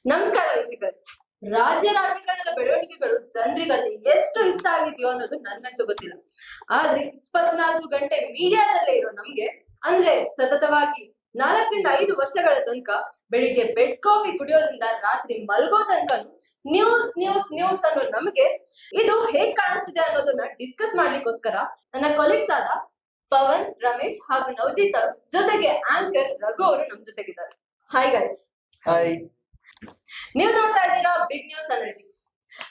ನಮಸ್ಕಾರ ವೀಕ್ಷಕರೇ. ರಾಜ್ಯ ರಾಜಕಾರಣದ ಬೆಳವಣಿಗೆಗಳು ಜನರಿಗತಿ ಎಷ್ಟು ಇಷ್ಟ ಆಗಿದೆಯೋ ಅನ್ನೋದು ನನ್ಗಂತೂ ಗೊತ್ತಿಲ್ಲ. ಆದ್ರೆ 24 ಗಂಟೆ ಮೀಡಿಯಾದಲ್ಲೇ ಇರೋ ನಮ್ಗೆ, ಅಂದ್ರೆ ಸತತವಾಗಿ 4 ರಿಂದ 5 ವರ್ಷಗಳ ತನಕ ಬೆಳಿಗ್ಗೆ ಬೆಡ್ ಕಾಫಿ ಕುಡಿಯೋದ್ರಿಂದ ರಾತ್ರಿ ಮಲ್ಗೋ ತನಕ ನ್ಯೂಸ್ ನ್ಯೂಸ್ ನ್ಯೂಸ್ ಅನ್ನೋ ನಮಗೆ ಇದು ಹೇಗ್ ಕಾಣಿಸ್ತಿದೆ ಅನ್ನೋದನ್ನ ಡಿಸ್ಕಸ್ ಮಾಡ್ಲಿಕ್ಕೋಸ್ಕರ ನನ್ನ ಕೊಲೀಗ್ಸ್ ಆದ ಪವನ್, ರಮೇಶ್ ಹಾಗೂ ನವಜೀತ್ ಅವ್ರ ಜೊತೆಗೆ ಆಂಕರ್ ರಘು ಅವರು ನಮ್ ಜೊತೆಗಿದ್ದಾರೆ. Hi guys. ಹಾಯ್. ನೀವು ನೋಡ್ತಾ ಇದ್ದೀರಾ big news analytics.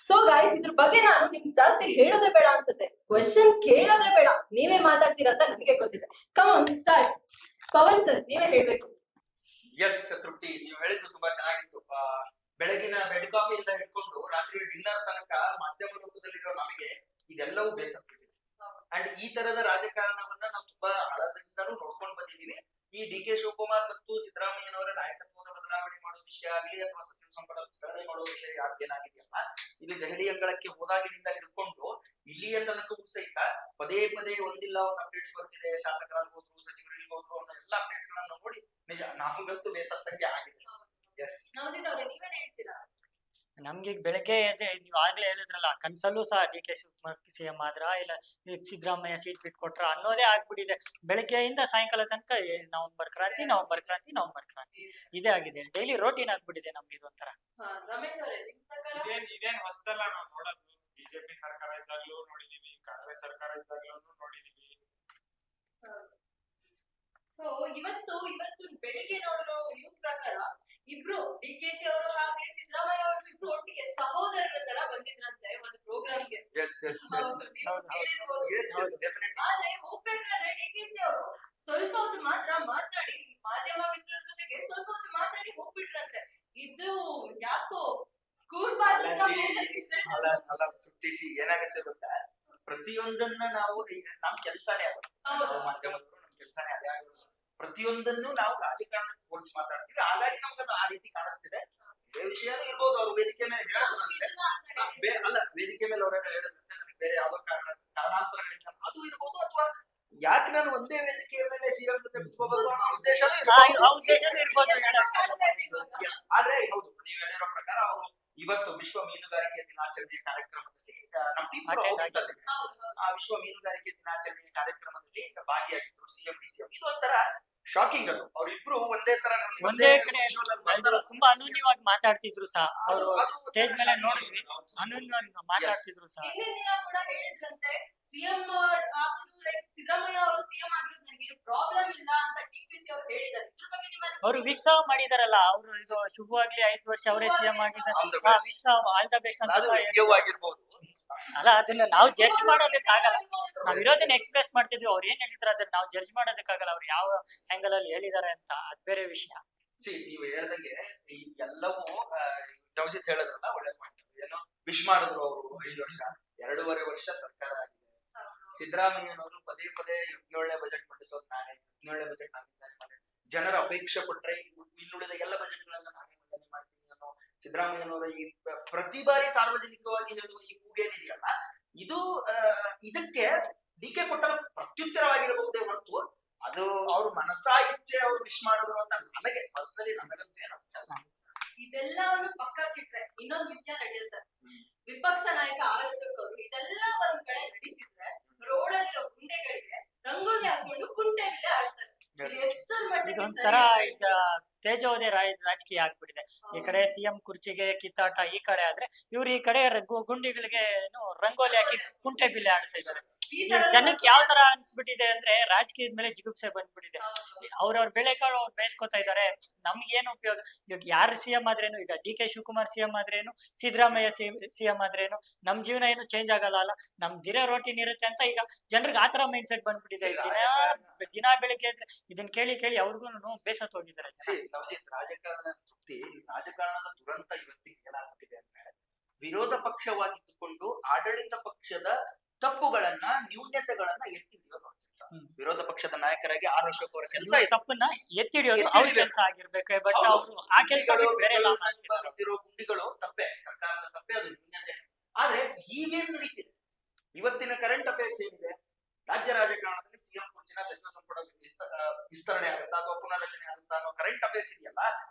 So guys, ಇದ್ರ ಬಗ್ಗೆ ನಾನು ನಿಮ್ಗೆ ಜಾಸ್ತಿ ಹೇಳೋದೇ ಬೇಡ ಅನ್ಸುತ್ತೆ, ಕ್ವೆಶ್ಚನ್ ಕೇಳೋದೇ ಬೇಡ, ನೀವೇ ಮಾತಾಡ್ತೀರಾ ಅಂತ ನನಗೆ ಗೊತ್ತಿದೆ. Come on start. Pavan sir, ನೀವೇ ಹೇಳ್ಬೇಕು. ಎಸ್ ತೃಪ್ತಿ, ನೀವು ಹೇಳಿದ್ದು ತುಂಬಾ ಚೆನ್ನಾಗಿತ್ತು. ಬೆಳಗಿನ ಬೆಡ್ ಕಾಫಿ ಇಂದ ಹಿಡ್ಕೊಂಡು ರಾತ್ರಿ ಡಿನ್ನರ್ ತನಕ ಮಾಧ್ಯಮ ಲೋಕದಲ್ಲಿರೋ ನಮಗೆ ಇದೆಲ್ಲವೂ ಬೇಸತ್ತಿದೆ. ಅಂಡ್ ಈ ತರದ ರಾಜಕಾರಣವನ್ನ ನಾವು ತುಂಬಾ ಹಳದಿಂದಲೂ ನೋಡ್ಕೊಂಡು ಬಂದಿದೀವಿ. ಈ ಡಿ ಕೆ ಶಿವಕುಮಾರ್ ಮತ್ತು ಸಿದ್ದರಾಮಯ್ಯನವರ ನಾಯಕತ್ವದ ಬದಲಾವಣೆ ಮಾಡೋ ವಿಷಯ ಆಗಲಿ ಅಥವಾ ಸಚಿವ ಸಂಪುಟ ವಿಸ್ತರಣೆ ಮಾಡೋ ವಿಷಯ ಏನಾಗಿದೆಯಲ್ಲ, ಇದು ದೆಹಲಿ ಅಂಗಳಕ್ಕೆ ಹೋದಾಗಿನಿಂದ ಹಿಡ್ಕೊಂಡು ಇಲ್ಲಿಯ ತನಕವೂ ಸಹಿತ ಪದೇ ಪದೇ ಒಂದಿಲ್ಲ ಒಂದು ಅಪ್ಡೇಟ್ಸ್ ಬರ್ತಿದೆ. ಶಾಸಕರಾಗ್ಬೋದು, ಸಚಿವರಿರ್ಬೋದು ಅನ್ನೋ ಎಲ್ಲ ಅಪ್ಡೇಟ್ಸ್ ಗಳನ್ನ ನೋಡಿ ನಿಜ ನಮಗಂತೂ ಬೇಸತ್ತಂಗೆ ಆಗಿದೆ. ಎಸ್, ನೀವೇನ್ ಹೇಳ್ತೀರಾ? ನಮ್ಗೆ ಈಗ ಬೆಳಗ್ಗೆ ನೀವು ಆಗ್ಲೇ ಹೇಳಿದ್ರಲ್ಲ, ಕನ್ಸಲ್ಲೂ ಸಹ ಡಿ ಕೆ ಶಿವಕುಮಾರ್ ಸಿಎಂ ಆದ್ರ ಇಲ್ಲ ಸಿದ್ದರಾಮಯ್ಯ ಸೀಟ್ ಬಿಟ್ಕೊಟ್ರ ಅನ್ನೋದೇ ಆಗ್ಬಿಟ್ಟಿದೆ. ಬೆಳಗ್ಗೆಯಿಂದ ಸಾಯಂಕಾಲ ತನಕ ನವಂಬರ್ ಕ್ರಾಂತಿ ನವಂಬರ್ ಕ್ರಾಂತಿ ನವಂಬರ್ ಕ್ರಾಂತಿ ಇದೇ ಆಗಿದೆ. ಡೈಲಿ ರೋಟೀನ್ ಆಗ್ಬಿಟ್ಟಿದೆ ನಮ್ಗೆ ಇದೊಂಥರ. ರಮೇಶ್ ಅವರೇ, ನಿಮ್ ಪ್ರಕಾರ? ಇದೇನ್ ಹೊಸದಲ್ಲ, ನಾವು ನೋಡೋದು ಬಿಜೆಪಿ ಸರ್ಕಾರ ಇದ್ದಾಗ್ಲೂ ನೋಡಿದೀವಿ, ಕಾಂಗ್ರೆಸ್ ಸರ್ಕಾರ ಇದ್ದಾಗ್ಲೂ ನೋಡಿದೀವಿ. ಸೊ ಇವತ್ತು ಬೆಳಿಗ್ಗೆ ನೋಡಿರೋ ನ್ಯೂಸ್ ಪ್ರಕಾರ ಇಬ್ರು ಡಿ ಕೆ ಶಿ ಅವರು ಹಾಗೆ ಸಿದ್ದರಾಮಯ್ಯ ಅವರು ಇಬ್ರು ಒಟ್ಟಿಗೆ ಸಹೋದರರ ತರ ಬಂದಿದ್ರಂತೆ ಒಂದು ಪ್ರೋಗ್ರಾಮ್ಗೆ. ಆದ್ರೆ ಹೋಗ್ಬೇಕಾದ್ರೆ ಡಿ ಕೆ ಶಿ ಅವರು ಸ್ವಲ್ಪ ಹೊತ್ತು ಮಾತ್ರ ಮಾತನಾಡಿ, ಮಾಧ್ಯಮ ಮಿತ್ರರ ಜೊತೆಗೆ ಸ್ವಲ್ಪ ಹೊತ್ತು ಮಾತಾಡಿ ಹೋಗ್ಬಿಟ್ರಂತೆ. ಇದು ಯಾಕೋ ತೃಪ್ತಿಸಿ ಏನಾಗುತ್ತೆ ಗೊತ್ತಾ, ಪ್ರತಿಯೊಂದನ್ನ ನಾವು ನಮ್ ಕೆಲ್ಸಾನೇ ಮಾಧ್ಯಮದವರು ನಮ್ ಕೆಲ್ಸಾನೇ ಅದೇ ಆಗಿರೋದು. ಪ್ರತಿಯೊಂದನ್ನು ನಾವು ರಾಜಕಾರಣಕ್ಕೆ ಹೋಲಿಸಿ ಮಾತಾಡ್ತೀವಿ, ಹಾಗಾಗಿ ನಮ್ಗೆ ಅದು ಆ ರೀತಿ ಕಾಣಿಸ್ತಿದೆ. ಬೇರೆ ವಿಷಯನೂ ಇರ್ಬೋದು, ಅವ್ರು ವೇದಿಕೆ ಮೇಲೆ ಹೇಳೋದಂತೆ ಅಲ್ಲ, ವೇದಿಕೆ ಮೇಲೆ ಅವರೆಲ್ಲ ಹೇಳೋದಂತೆ ನಮಗೆ ಬೇರೆ ಯಾವ್ದೋ ಕಾರಣಾಂತರಗಳಿಂದ ಅದು ಇರ್ಬೋದು, ಅಥವಾ ಯಾಕೆ ನಾನು ಒಂದೇ ವೇದಿಕೆಯ ಮೇಲೆ ಸಿಎಂ ಜೊತೆ ಕುತ್ಕೋಬೇಕು ಅನ್ನೋ ಉದ್ದೇಶನೂ ಇರ್ಬೋದು. ಆದ್ರೆ ಹೌದು, ನೀವು ಹೇಳಿರೋ ಪ್ರಕಾರ ಅವರು ಇವತ್ತು ವಿಶ್ವ ಮೀನುಗಾರಿಕೆ ದಿನಾಚರಣೆಯ ಕಾರ್ಯಕ್ರಮದಲ್ಲಿ ನಮ್ಮ ಟೀಮ್ ವಿಶ್ವ ಮೀನುಗಾರಿಕೆ ದಿನಾಚರಣೆಯ ಕಾರ್ಯಕ್ರಮದಲ್ಲಿ ಭಾಗಿಯಾಗಿದ್ರು ಸಿಎಂ ಡಿಸಿಎಂ. ಇದು ಒಂಥರ ಶಾಕಿಂಗ್. ಅದು ಅವ್ರಿಬ್ರು ಒಂದೇ ತರ ಒಂದೇ ಕಡೆ ತುಂಬಾ ಅನೂನ್ಯವಾಗಿ ಮಾತಾಡ್ತಿದ್ರು ಸಹ. ಅವರು ಸ್ಟೇಜ್ ಮೇಲೆ ನೋಡಿದ್ವಿ, ಅನೂನ್ಯವಾಗಿ ಮಾತಾಡ್ತಿದ್ರು ಸಹ. ದಿನ ಕೂಡ ಹೇಳಿದ್ರಂತೆ ಸಿಎಂ ಆಗುದು, ಲೈಕ್ ಸಿದ್ದರಾಮಯ್ಯ ಅವರು ಸಿಎಂ ಆಗಿರೋದು ನನಗೆ ಪ್ರಾಬ್ಲಮ್ ಇಲ್ಲ ಅಂತ ಡಿ ಕೆ ಶಿ ಅವರು ಹೇಳಿದ್ದಾರೆ. ಇದ್ರ ಬಗ್ಗೆ ನಿಮ್ಮ ಅವರು ವಿಶ್ ಮಾಡಿದಾರಲ್ಲ, ಅವರು ಇದು ಶುಭವಾಗ್ಲಿ 5 ವರ್ಷ ಅವರೇ ಸಿಎಂ ಆಗಿದ್ದಾರೆ, ವಿಶ್ ಆಲ್ ದ ಬೆಸ್ಟ್ ಅಂತ ಆಗಿರ್ಬೋದು. ಅಲ್ಲ, ಅದನ್ನ ನಾವು ಜಡ್ಜ್ ಮಾಡೋದಕ್ಕಾಗಲ್ಲ. ನಾವ್ ಇರೋದನ್ನ ಎಕ್ಸ್ಪ್ರೆಸ್ ಮಾಡ್ತಿದ್ವಿ. ಅವ್ರು ಏನ್ ಹೇಳಿದ್ರೆ ಅದನ್ನ ನಾವು ಜಡ್ಜ್ ಮಾಡೋದಕ್ಕಾಗಲ್ಲ. ಅವ್ರು ಯಾವ ಆಂಗಲ್ ಅಲ್ಲಿ ಹೇಳಿದಾರೆ ಅಂತ ಅದ್ ಬೇರೆ ವಿಷಯ. ನೀವು ಹೇಳ್ದಂಗೆ ಎಲ್ಲವೂ ನವಜಿತ್ ಹೇಳದ್ರಲ್ಲ, ಒಳ್ಳೆ ಪಾಯಿಂಟ್. ಏನೋ ವಿಶ್ ಮಾಡಿದ್ರು ಅವರು 5 ವರ್ಷ, 2.5 ವರ್ಷ ಸರ್ಕಾರ ಆಗಿದೆ. ಸಿದ್ದರಾಮಯ್ಯನವರು ಪದೇ ಪದೇ 17ನೇ ಬಜೆಟ್ ಮಂಡಿಸೋದು ನಾನೇ, 17ನೇ ಬಜೆಟ್ ನಾನೇ, ಜನರ ಅಪೇಕ್ಷೆ ಪಟ್ರೆ ಇನ್ನುಳಿದ ಎಲ್ಲ ಬಜೆಟ್ ಗಳನ್ನ ನಾನೇ ಮಂಡನೆ ಮಾಡ್ತೀನಿ ಅನ್ನೋ ಸಿದ್ದರಾಮಯ್ಯನವರ ಈ ಪ್ರತಿ ಬಾರಿ ಸಾರ್ವಜನಿಕವಾಗಿ ಹೇಳುವ ಈ ಕೂಗೇನಿದೆಯಲ್ಲ, ಇದು ಇದಕ್ಕೆ ಡಿ ಕೆ ಕೊಟ್ಟ ಪ್ರತ್ಯುತ್ತರವಾಗಿರಬಹುದೇ ಹೊರತು ಅದು ಅವ್ರ ಮನಸಾ ಇಚ್ಛೆ ಅವ್ರು ವಿಶ್ ಮಾಡಿದ್ರು ಅಂತ ನನಗೆ ಪರ್ಸನಲಿ ನನಗಂತೂ ಏನು ಅನ್ಸಲ್ಲ. ಇದೆಲ್ಲವನ್ನು ಪಕ್ಕಕ್ಕಿಟ್ರೆ ಇನ್ನೊಂದು ವಿಷಯ ನಡೆಯುತ್ತೆ. ವಿಪಕ್ಷ ನಾಯಕ ಅಶೋಕ್ ಅವರು ಇದೆಲ್ಲ ಒಂದ್ ಕಡೆ ನಡೀತಿದ್ರೆ ರೋಡಲ್ಲಿರೋ ಗುಂಡೆಗಳಿಗೆ ರಂಗೋಲಿ ಹಾಕೊಂಡು ಕುಂಟೆ ಬಿಲ್ಲೆ ಆಡ್ತಾರೆ. ಇದೊಂಥರ ಈಗ ತೇಜೋದಯ ರಾಜಕೀಯ ಆಗ್ಬಿಟ್ಟಿದೆ. ಈ ಕಡೆ ಸಿಎಂ ಕುರ್ಚಿಗೆ ಕಿತ್ತಾಟ ಈ ಕಡೆ ಆದ್ರೆ, ಇವ್ರು ಈ ಕಡೆ ಗುಂಡಿಗಳಿಗೆ ರಂಗೋಲಿ ಹಾಕಿ ಕುಂಟೆ ಬಿಲ್ಲೆ ಆಡ್ತಾ ಇದ್ದಾರೆ. ಜನಕ್ಕೆ ಯಾವ ತರ ಅನ್ಸ್ಬಿಟ್ಟಿದೆ ಅಂದ್ರೆ, ರಾಜಕೀಯದ ಮೇಲೆ ಜಿಗುಪ್ಸೆ ಬಂದ್ಬಿಟ್ಟಿದೆ. ಅವ್ರವ್ರ ಬೆಳೆಗಳು ಅವ್ರು ಬೇಯಿಸ್ಕೊತಾ ಇದಾರೆ. ನಮ್ಗೇನು ಉಪಯೋಗ? ಇವಾಗ ಯಾರು ಸಿಎಂ ಆದ್ರೇನು, ಈಗ ಡಿ ಕೆ ಶಿವಕುಮಾರ್ ಸಿಎಂ ಆದ್ರೇನು, ಸಿದ್ದರಾಮಯ್ಯ ಸಿಎಂ ಆದ್ರೇನು, ನಮ್ ಜೀವನ ಏನು ಚೇಂಜ್ ಆಗಲ್ಲ ಅಲ್ಲ, ನಮ್ದಿರೋ ರೋಟೀನ್ ಇರುತ್ತೆ ಅಂತ ಈಗ ಜನರಿಗೆ ಆತರ ಮೈಂಡ್ ಸೆಟ್ ಬಂದ್ಬಿಟ್ಟಿದೆ. ದಿನ ಬೆಳಿಗ್ಗೆ ಇದನ್ನ ಕೇಳಿ ಅವ್ರಿಗೂ ಬೇಸತ್ತು ಹೋಗಿದ್ದಾರೆ. ರಾಜಕಾರಣದ ದುರಂತ ಇವತ್ತಿಗೆ ಏನಾಗ್ಬಿಟ್ಟಿದೆ ಅಂದ್ರೆ, ವಿರೋಧ ಪಕ್ಷವಾಗಿದ್ದುಕೊಂಡು ಆಡಳಿತ ಪಕ್ಷದ ತಪ್ಪುಗಳನ್ನ, ನ್ಯೂನ್ಯತೆಗಳನ್ನ ಎತ್ತಿ ಹಿಡಿಯೋದು ಕೆಲಸ. ವಿರೋಧ ಪಕ್ಷದ ನಾಯಕರಾಗಿ ಅಶೋಕ್ ಅವರ ಕೆಲಸ ತಪ್ಪನ್ನ ಎತ್ತಿ ಹಿಡಿಯೋದು ಅವ್ರ ಕೆಲಸ ಆಗಿರ್ಬೇಕು. ಬಟ್ ಅವರು ಆ ಕೆಲಸ ಬಿದ್ದಿರೋ ಗುಂಡಿಗಳು ತಪ್ಪೆ, ಸರ್ಕಾರದ ತಪ್ಪೆ, ಅದು ನ್ಯೂನ್ಯತೆ. ಆದ್ರೆ ಈಗೇನ್ ನಡೀತಿದೆ ಇವತ್ತಿನ ಕರೆಂಟ್ ಅಫೇರ್ಸ್ ಏನಿದೆ, ರಾಜ್ಯ ರಾಜಕಾರಣದಲ್ಲಿ ಸಿಎಂ ಕುರ್ಚಿನ ಸಚಿವ ಸಂಪುಟ ವಿಸ್ತರಣೆ ಆಗುತ್ತಾ ಅಥವಾ ಪುನರ್ರಚನೆ ಆಗುತ್ತಾ ಅನ್ನೋ ಕರೆಂಟ್ ಅಫೇರ್ಸ್ ಇದೆಯಲ್ಲ,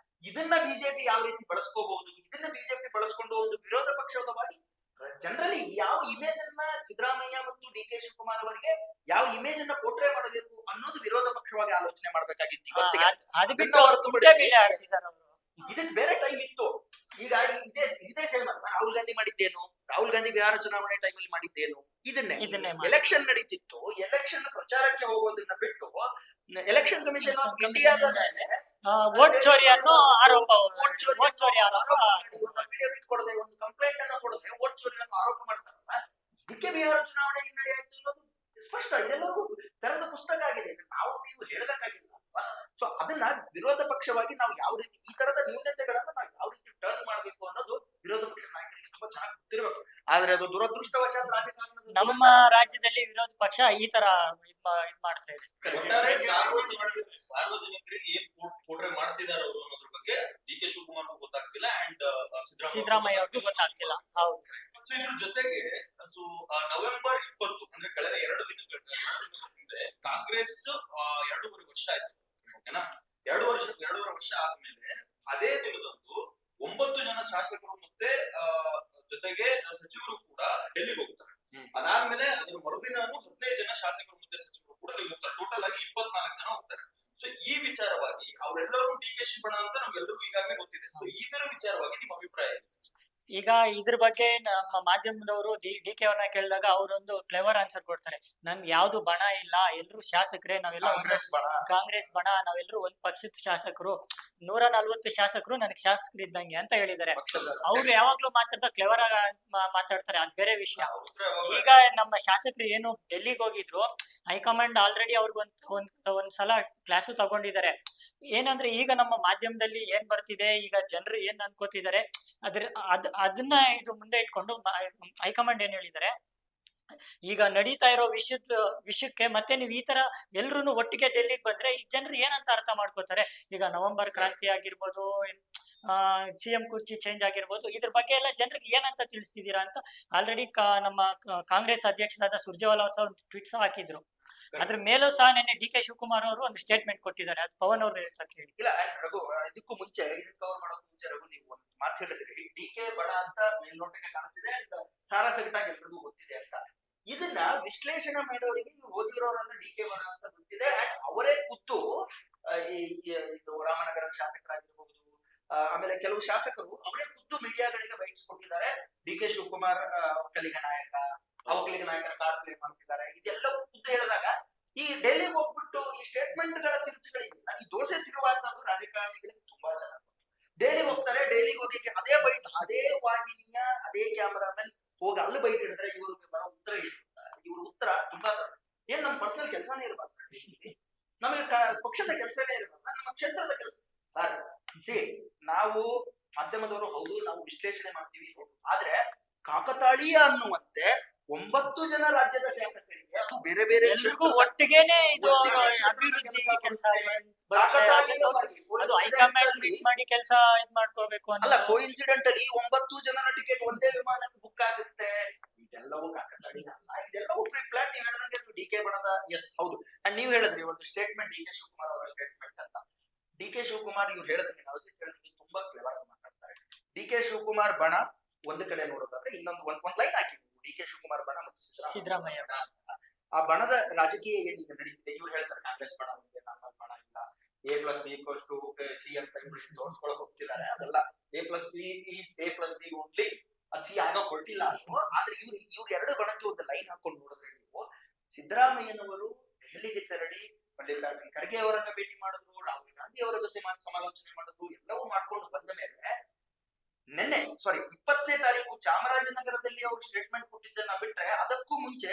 ಇದನ್ನ ಬಿಜೆಪಿ ಯಾವ ರೀತಿ ಬಳಸ್ಕೋಬಹುದು ಇಟ್ಕೋಬಹುದು. ಇದನ್ನ ಬಿಜೆಪಿ ಬಳಸ್ಕೊಂಡು ಒಂದು ವಿರೋಧ ಪಕ್ಷವಾಗಿ ಜನರಲಿ ಯಾವ ಇಮೇಜ್ ಅನ್ನ ಸಿದ್ದರಾಮಯ್ಯ ಮತ್ತು ಡಿ ಕೆ ಶಿವಕುಮಾರ್ ಅವರಿಗೆ ಯಾವ ಇಮೇಜ್ ಅನ್ನ ಪೋರ್ಟ್ರೇ ಮಾಡಬೇಕು ಅನ್ನೋದು ವಿರೋಧ ಪಕ್ಷವಾಗಿ ಆಲೋಚನೆ ಮಾಡಬೇಕಾಗಿತ್ತು ಇವತ್ತಿಗೆ. ಅದು ಬಿಟ್ಟು ಅವ್ರು ಕುಂಟೆ ಬಿಲ್ಲೆ ಆಡ್ತಿದ್ದಾರೆ ಅವರು. ಇದಕ್ಕೆ ಬೇರೆ ಟೈಮ್ ಇತ್ತು. ಈಗ ಇದೇ ಸೇಮ್ ಅಲ್ಲ. ರಾಹುಲ್ ಗಾಂಧಿ ಮಾಡಿದ್ದೇನು, ರಾಹುಲ್ ಗಾಂಧಿ ಬಿಹಾರ ಚುನಾವಣೆ ಟೈಮಲ್ಲಿ ಮಾಡಿದ್ದೇನು, ಇದನ್ನೇ ಎಲೆಕ್ಷನ್ ನಡೀತಿತ್ತು. ಎಲೆಕ್ಷನ್ ಪ್ರಚಾರಕ್ಕೆ ಹೋಗೋದನ್ನ ಬಿಟ್ಟು ಎಲೆಕ್ಷನ್ ಕಮಿಷನ್ ಆಫ್ ಇಂಡಿಯಾದ ವೋಟ್ ಚೋರಿ ಅನ್ನೋ ಆರೋಪ, ವೋಟ್ ಚೋರಿ ಆರೋಪ ಅಫಿಡವಿಟ್ ಕೊಡದೆ, ಒಂದು ಕಂಪ್ಲೇಂಟ್ ಅನ್ನ ಕೊಡದೆ ವೋಟ್ ಚೋರಿ ಅನ್ನೋ ಆರೋಪ ಮಾಡ್ತಾರಲ್ಲ, ಇದಕ್ಕೆ ಬಿಹಾರ ಚುನಾವಣೆ ಹಿನ್ನಡೆ ಆಯ್ತು ಅನ್ನೋದು ಸ್ಪಷ್ಟ. ಇದೆಲ್ಲವೂ ತೆರೆದ ಪುಸ್ತಕ ಆಗಿದೆ. ನಾವು ನೀವು ಹೇಳಬೇಕಾಗಿಲ್ಲ. ಸೊ ಅದನ್ನ ವಿರೋಧ ಪಕ್ಷವಾಗಿ ನಾವು ಯಾವ ರೀತಿ ಈ ತರದ ನ್ಯೂನತೆಗಳನ್ನ ನಾವು ಯಾವ ರೀತಿ ಟರ್ನ್ ಮಾಡಬೇಕು ಅನ್ನೋದು ವಿರೋಧ ಪಕ್ಷ ನಾಯಕರಿಗೆ ತುಂಬಾ ಚೆನ್ನಾಗಿ ಗೊತ್ತಿರಬೇಕು. ಆದ್ರೆ ಅದು ದುರದೃಷ್ಟವಶಾತ್ ರಾಜಕಾರಣದ ನಮ್ಮ ರಾಜ್ಯದಲ್ಲಿ ವಿರೋಧ ಪಕ್ಷ ಈ ತರ ಇದ್ ಮಾಡ್ತಾ ಇದೆ. ಒಟ್ಟಾರೆ ಸಾರ್ವಜನಿಕರಿಗೆ ಏನ್ ಪೋಟ್ರೆ ಮಾಡ್ತಿದ್ದಾರೆ ಅವರು ಅನ್ನೋದ್ರ ಬಗ್ಗೆ ಡಿ ಕೆ ಶಿವಕುಮಾರ್ ಗೊತ್ತಾಗ್ತಿಲ್ಲ ಅಂಡ್ ಸಿದ್ದರಾಮಯ್ಯ ಅವ್ರಿಗೂ ಗೊತ್ತಾಗ್ತಿಲ್ಲ. ಹೌದು. ಸೊ ಇದ್ರ ಜೊತೆಗೆ ನವೆಂಬರ್ 20 ಅಂದ್ರೆ ಕಳೆದ 2 ದಿನಗಳ ಹಿಂದೆ ಕಾಂಗ್ರೆಸ್ 2.5 ವರ್ಷ ಆಯ್ತು. ಓಕೆನಾ, 2.5 ವರ್ಷ ಆದ್ಮೇಲೆ ಅದೇ ದಿನದಂದು 9 ಜನ ಶಾಸಕರು ಮತ್ತೆ ಜೊತೆಗೆ ಸಚಿವರು ಕೂಡ ಡೆಲ್ಲಿಗೆ ಹೋಗ್ತಾರೆ. ಅದಾದ್ಮೇಲೆ ಅದರ ಮರುದಿನಾನು 15 ಜನ ಶಾಸಕರು ಮತ್ತೆ ಸಚಿವರು ಕೂಡ ಅಲ್ಲಿಗೆ ಹೋಗ್ತಾರೆ. ಟೋಟಲ್ ಆಗಿ 24 ಜನ ಹೋಗ್ತಾರೆ. ಸೊ ಈ ವಿಚಾರವಾಗಿ ಅವರೆಲ್ಲರೂ ಡಿ ಕೆ ಶಿ ಬಣ ಅಂತ ನಮ್ಗೆಲ್ಲರಿಗೂ ಈಗಾಗಲೇ ಗೊತ್ತಿದೆ. ಸೊ ಇದರ ವಿಚಾರವಾಗಿ ನಿಮ್ಮ ಅಭಿಪ್ರಾಯ ಏನು? ಈಗ ಇದ್ರ ಬಗ್ಗೆ ನಮ್ಮ ಮಾಧ್ಯಮದವರು ಡಿ ಕೆ ಅವ್ರನ್ನ ಕೇಳಿದಾಗ ಅವರೊಂದು ಕ್ಲೆವರ್ ಆನ್ಸರ್ ಕೊಡ್ತಾರೆ. ನನ್ಗೆ ಯಾವ್ದು ಬಣ ಇಲ್ಲ, ಎಲ್ರು ಶಾಸಕರೇ, ನಾವೆಲ್ಲ ಕಾಂಗ್ರೆಸ್ ಬಣ, ನಾವೆಲ್ಲರೂ ಒಂದ್ ಪಕ್ಷದ ಶಾಸಕರು, 140 ಶಾಸಕರು ನನಗೆ ಶಾಸಕರು ಇದ್ದಂಗೆ ಅಂತ ಹೇಳಿದ್ದಾರೆ. ಅವ್ರು ಯಾವಾಗ್ಲೂ ಕ್ಲೆವರ್ ಆಗಿ ಮಾತಾಡ್ತಾರೆ, ಅದ್ ಬೇರೆ ವಿಷಯ. ಈಗ ನಮ್ಮ ಶಾಸಕರು ಏನು ಡೆಲ್ಲಿಗೆ ಹೋಗಿದ್ರು, ಹೈಕಮಾಂಡ್ ಆಲ್ರೆಡಿ ಅವ್ರಿಗೆ ಒಂದ್ಸಲ ಕ್ಲಾಸು ತಗೊಂಡಿದ್ದಾರೆ. ಏನಂದ್ರೆ ಈಗ ನಮ್ಮ ಮಾಧ್ಯಮದಲ್ಲಿ ಏನ್ ಬರ್ತಿದೆ, ಈಗ ಜನರು ಏನ್ ಅನ್ಕೋತಿದ್ದಾರೆ ಅದನ್ನ ಇದು ಮುಂದೆ ಇಟ್ಕೊಂಡು ಹೈಕಮಾಂಡ್ ಏನ್ ಹೇಳಿದ್ದಾರೆ, ಈಗ ನಡೀತಾ ಇರೋ ವಿಷಯಕ್ಕೆ ಮತ್ತೆ ನೀವು ಈ ತರ ಎಲ್ರು ಒಟ್ಟಿಗೆ ಡೆಲ್ಲಿಗೆ ಬಂದ್ರೆ ಈ ಜನರು ಏನಂತ ಅರ್ಥ ಮಾಡ್ಕೋತಾರೆ. ಈಗ ನವೆಂಬರ್ ಕ್ರಾಂತಿ ಆಗಿರ್ಬೋದು, ಸಿಎಂ ಕುರ್ಚಿ ಚೇಂಜ್ ಆಗಿರ್ಬೋದು, ಇದ್ರ ಬಗ್ಗೆ ಎಲ್ಲ ಜನರಿಗೆ ಏನಂತ ತಿಳಿಸ್ತಿದ್ದೀರಾ ಅಂತ ಆಲ್ರೆಡಿ ನಮ್ಮ ಕಾಂಗ್ರೆಸ್ ಅಧ್ಯಕ್ಷರಾದ ಸುರ್ಜೇವಾಲಾ ಅವರು ಟ್ವೀಟ್ಸ್ ಹಾಕಿದ್ರು. ಅದ್ರ ಮೇಲೂ ಸಹ ನಿನ್ನೆ ಡಿ ಕೆ ಶಿವಕುಮಾರ್ ಅವರು ಒಂದು ಸ್ಟೇಟ್ಮೆಂಟ್ ಕೊಟ್ಟಿದ್ದಾರೆ. ಅದು ಪವನ್ ಅವ್ರು ಹೇಳ್ತಾರೆ ಹೇಳಿ. ಇಲ್ಲ ರಘು, ಇದಕ್ಕೂ ಮುಂಚೆ ಕವರ್ ಮಾಡೋಕೆ ಮುಂಚೆ ರಘು, ನೀವು ಒಂದು ಮಾತು ಹೇಳಿದ್ರಿ, ಡಿ ಕೆ ಬಣ ಅಂತ ಮೇಲ್ನೋಟಕ್ಕೆ ಕಾಣಿಸಿದೆ, ಸಾರಾಸಗಟಾಗಿ ಎಲ್ರಿಗೂ ಗೊತ್ತಿದೆ ಅಂತ. ಇದನ್ನ ವಿಶ್ಲೇಷಣೆ ಮಾಡೋರಿಗೆ ಓದಿರೋರನ್ನ ಡಿ ಕೆ ಬಣ ಅಂತ ಗೊತ್ತಿದೆ. ಅಂಡ್ ಅವರೇ ಕೂತು ಇದು ರಾಮನಗರದ ಶಾಸಕರಾಗಿರ್ಬಹುದು, ಆಮೇಲೆ ಕೆಲವು ಶಾಸಕರು ಅವರೇ ಖುದ್ದು ಮೀಡಿಯಾಗಳಿಗೆ ಬೈಟ್ಸ್ ಕೊಟ್ಟಿದ್ದಾರೆ. ಡಿ ಕೆ ಶಿವಕುಮಾರ್ ಒಕ್ಕಲಿಗ ನಾಯಕ, ಒಕ್ಕಲಿಗ ನಾಯಕರ ಕಾರ್ಡ್ ಪ್ಲೇ ಮಾಡ್ತಿದ್ದಾರೆ, ಇದೆಲ್ಲವೂ ಖುದ್ದು ಹೇಳಿದಾಗ ಈ ಡೆಲ್ಲಿಗೆ ಹೋಗ್ಬಿಟ್ಟು ಈ ಸ್ಟೇಟ್ಮೆಂಟ್ ಗಳ ತಿರುಚುಗಳಿಂದ ಈ ದೋಸೆ ತಿರುವಾಗೋದು ರಾಜಕಾರಣಿಗಳಿಗೆ ತುಂಬಾ ಚೆನ್ನಾಗಿ. ಡೆಲ್ಲಿಗೆ ಹೋಗ್ತಾರೆ, ಡೆಲ್ಲಿಗೆ ಹೋಗಿ ಅದೇ ಬೈಟ್, ಅದೇ ವಾಹಿನಿಯ ಅದೇ ಕ್ಯಾಮರಾಮನ್ ಹೋಗಿ ಅಲ್ಲಿ ಬೈಟ್ ಹಿಡಿದ್ರೆ ಇವ್ರಿಗೆ ಬರೋ ಉತ್ತರ ಇರ್ತಾರೆ. ಇವ್ರ ಉತ್ತರ ತುಂಬಾ ಏನ್ ನಮ್ಮ ಪರ್ಸನಲ್ ಕೆಲಸನೇ ಇರ್ಬಾರ್ದು, ನಮಗೆ ಪಕ್ಷದ ಕೆಲಸನೇ ಇರ್ಬಾರ್ದು, ನಮ್ಮ ಕ್ಷೇತ್ರದ ಕೆಲಸ. ಸರ್ ನಾವು ಮಾಧ್ಯಮದವರು ಹೌದು, ನಾವು ವಿಶ್ಲೇಷಣೆ ಮಾಡ್ತೀವಿ ಹೌದು, ಆದ್ರೆ ಕಾಕತಾಳೀಯ ಅನ್ನುವಂತೆ 9 ಜನ ರಾಜ್ಯದ ಶಾಸಕರಿಗೆ ಅದು ಬೇರೆ ಬೇರೆ ಒಟ್ಟಿಗೆನೆ ಇದು ಅಭಿವೃದ್ಧಿ ಕೆಲಸ ಹೈಕಮಾಂಡ್ ಮಾಡಿ ಕೆಲಸ ಇದ್ ಮಾಡ್ಕೋಬೇಕು ಅಲ್ಲ. ಕೋಇನ್ಸಿಡೆಂಟಲಿ 9 ಜನರ ಟಿಕೆಟ್ ಒಂದೇ ವಿಮಾನಕ್ಕೆ ಬುಕ್ ಆಗುತ್ತೆ. ಇದೆಲ್ಲವೂ ಕಾಕತಾಳೀಯ ಅಲ್ಲ, ಇದೆಲ್ಲವೂ ಪ್ರೀ ಪ್ಲಾನ್. ನೀವು ಹೇಳಿದಂಗೆ ಡಿ ಕೆ ಬಣದ ಎಸ್ ಹೌದು. ಅಂಡ್ ನೀವು ಹೇಳಿದ್ರಿ ಒಂದು ಸ್ಟೇಟ್ಮೆಂಟ್, ಡಿ ಕೆ ಶಿವಕುಮಾರ್ ಅವರ ಸ್ಟೇಟ್ಮೆಂಟ್ ಅಂತ. ಡಿ ಕೆ ಶಿವಕುಮಾರ್ ಇವ್ರು ಹೇಳಿದಂಗೆ ನಾವು ಹೇಳಿದಂಗೆ ತುಂಬಾ ಕ್ಲೆವರ್ ಆಗಿ ಮಾತಾಡ್ತಾರೆ. ಡಿ ಕೆ ಶಿವಕುಮಾರ್ ಬಣ ಒಂದು ಕಡೆ ನೋಡೋದಾದ್ರೆ ಇನ್ನೊಂದು ಒಂದ್ ಲೈನ್ ಹಾಕಿದ್ವಿ, ಡಿ ಕೆ ಶಿವಕುಮಾರ್ ಬಣ ಮತ್ತು ಸಿದ್ದರಾಮಯ್ಯ ಬಣ. ಆ ಬಣದ ರಾಜಕೀಯ ಏನಿದೆ ನಡೀತಿದೆ, ಇವ್ರು ಹೇಳ್ತಾರೆ ಕಾಂಗ್ರೆಸ್ ಬಣ ಇದೆ, ನಮ್ಮ ಬಣ ಇಲ್ಲ, A+B=C ಅಂತ ತೋರ್ಸ್ಕೊಳಕ್ ಹೋಗ್ತಿದ್ದಾರೆ. ಅದೆಲ್ಲ A+B is A+B ಓನ್ಲಿ, ಅದು ಸಿ ಆಗ ಕೊಟ್ಟಿಲ್ಲ ಅದು. ಆದ್ರೆ ಇವ್ರು ಎರಡು ಬಣಕ್ಕೆ ಒಂದು ಲೈನ್ ಹಾಕೊಂಡು ನೋಡಿದ್ರೆ ನೀವು, ಸಿದ್ದರಾಮಯ್ಯನವರು ದೆಹಲಿಗೆ ತೆರಳಿ ಮಲ್ಲಿಕಾರ್ಜುನ ಖರ್ಗೆ ಅವರನ್ನ ಭೇಟಿ ಮಾಡಿದ್ರು, ರಾಹುಲ್ ಗಾಂಧಿ ಅವರ ಜೊತೆ ಸಮಾಲೋಚನೆ ಮಾಡಿದ್ರು, ಎಲ್ಲವೂ ಮಾಡ್ಕೊಂಡು ಬಂದ ಮೇಲೆ ನಿನ್ನೆ 20ನೇ ತಾರೀಕು ಚಾಮರಾಜನಗರದಲ್ಲಿ ಅವರು ಸ್ಟೇಟ್ಮೆಂಟ್ ಕೊಟ್ಟಿದ್ದನ್ನ ಬಿಟ್ರೆ ಅದಕ್ಕೂ ಮುಂಚೆ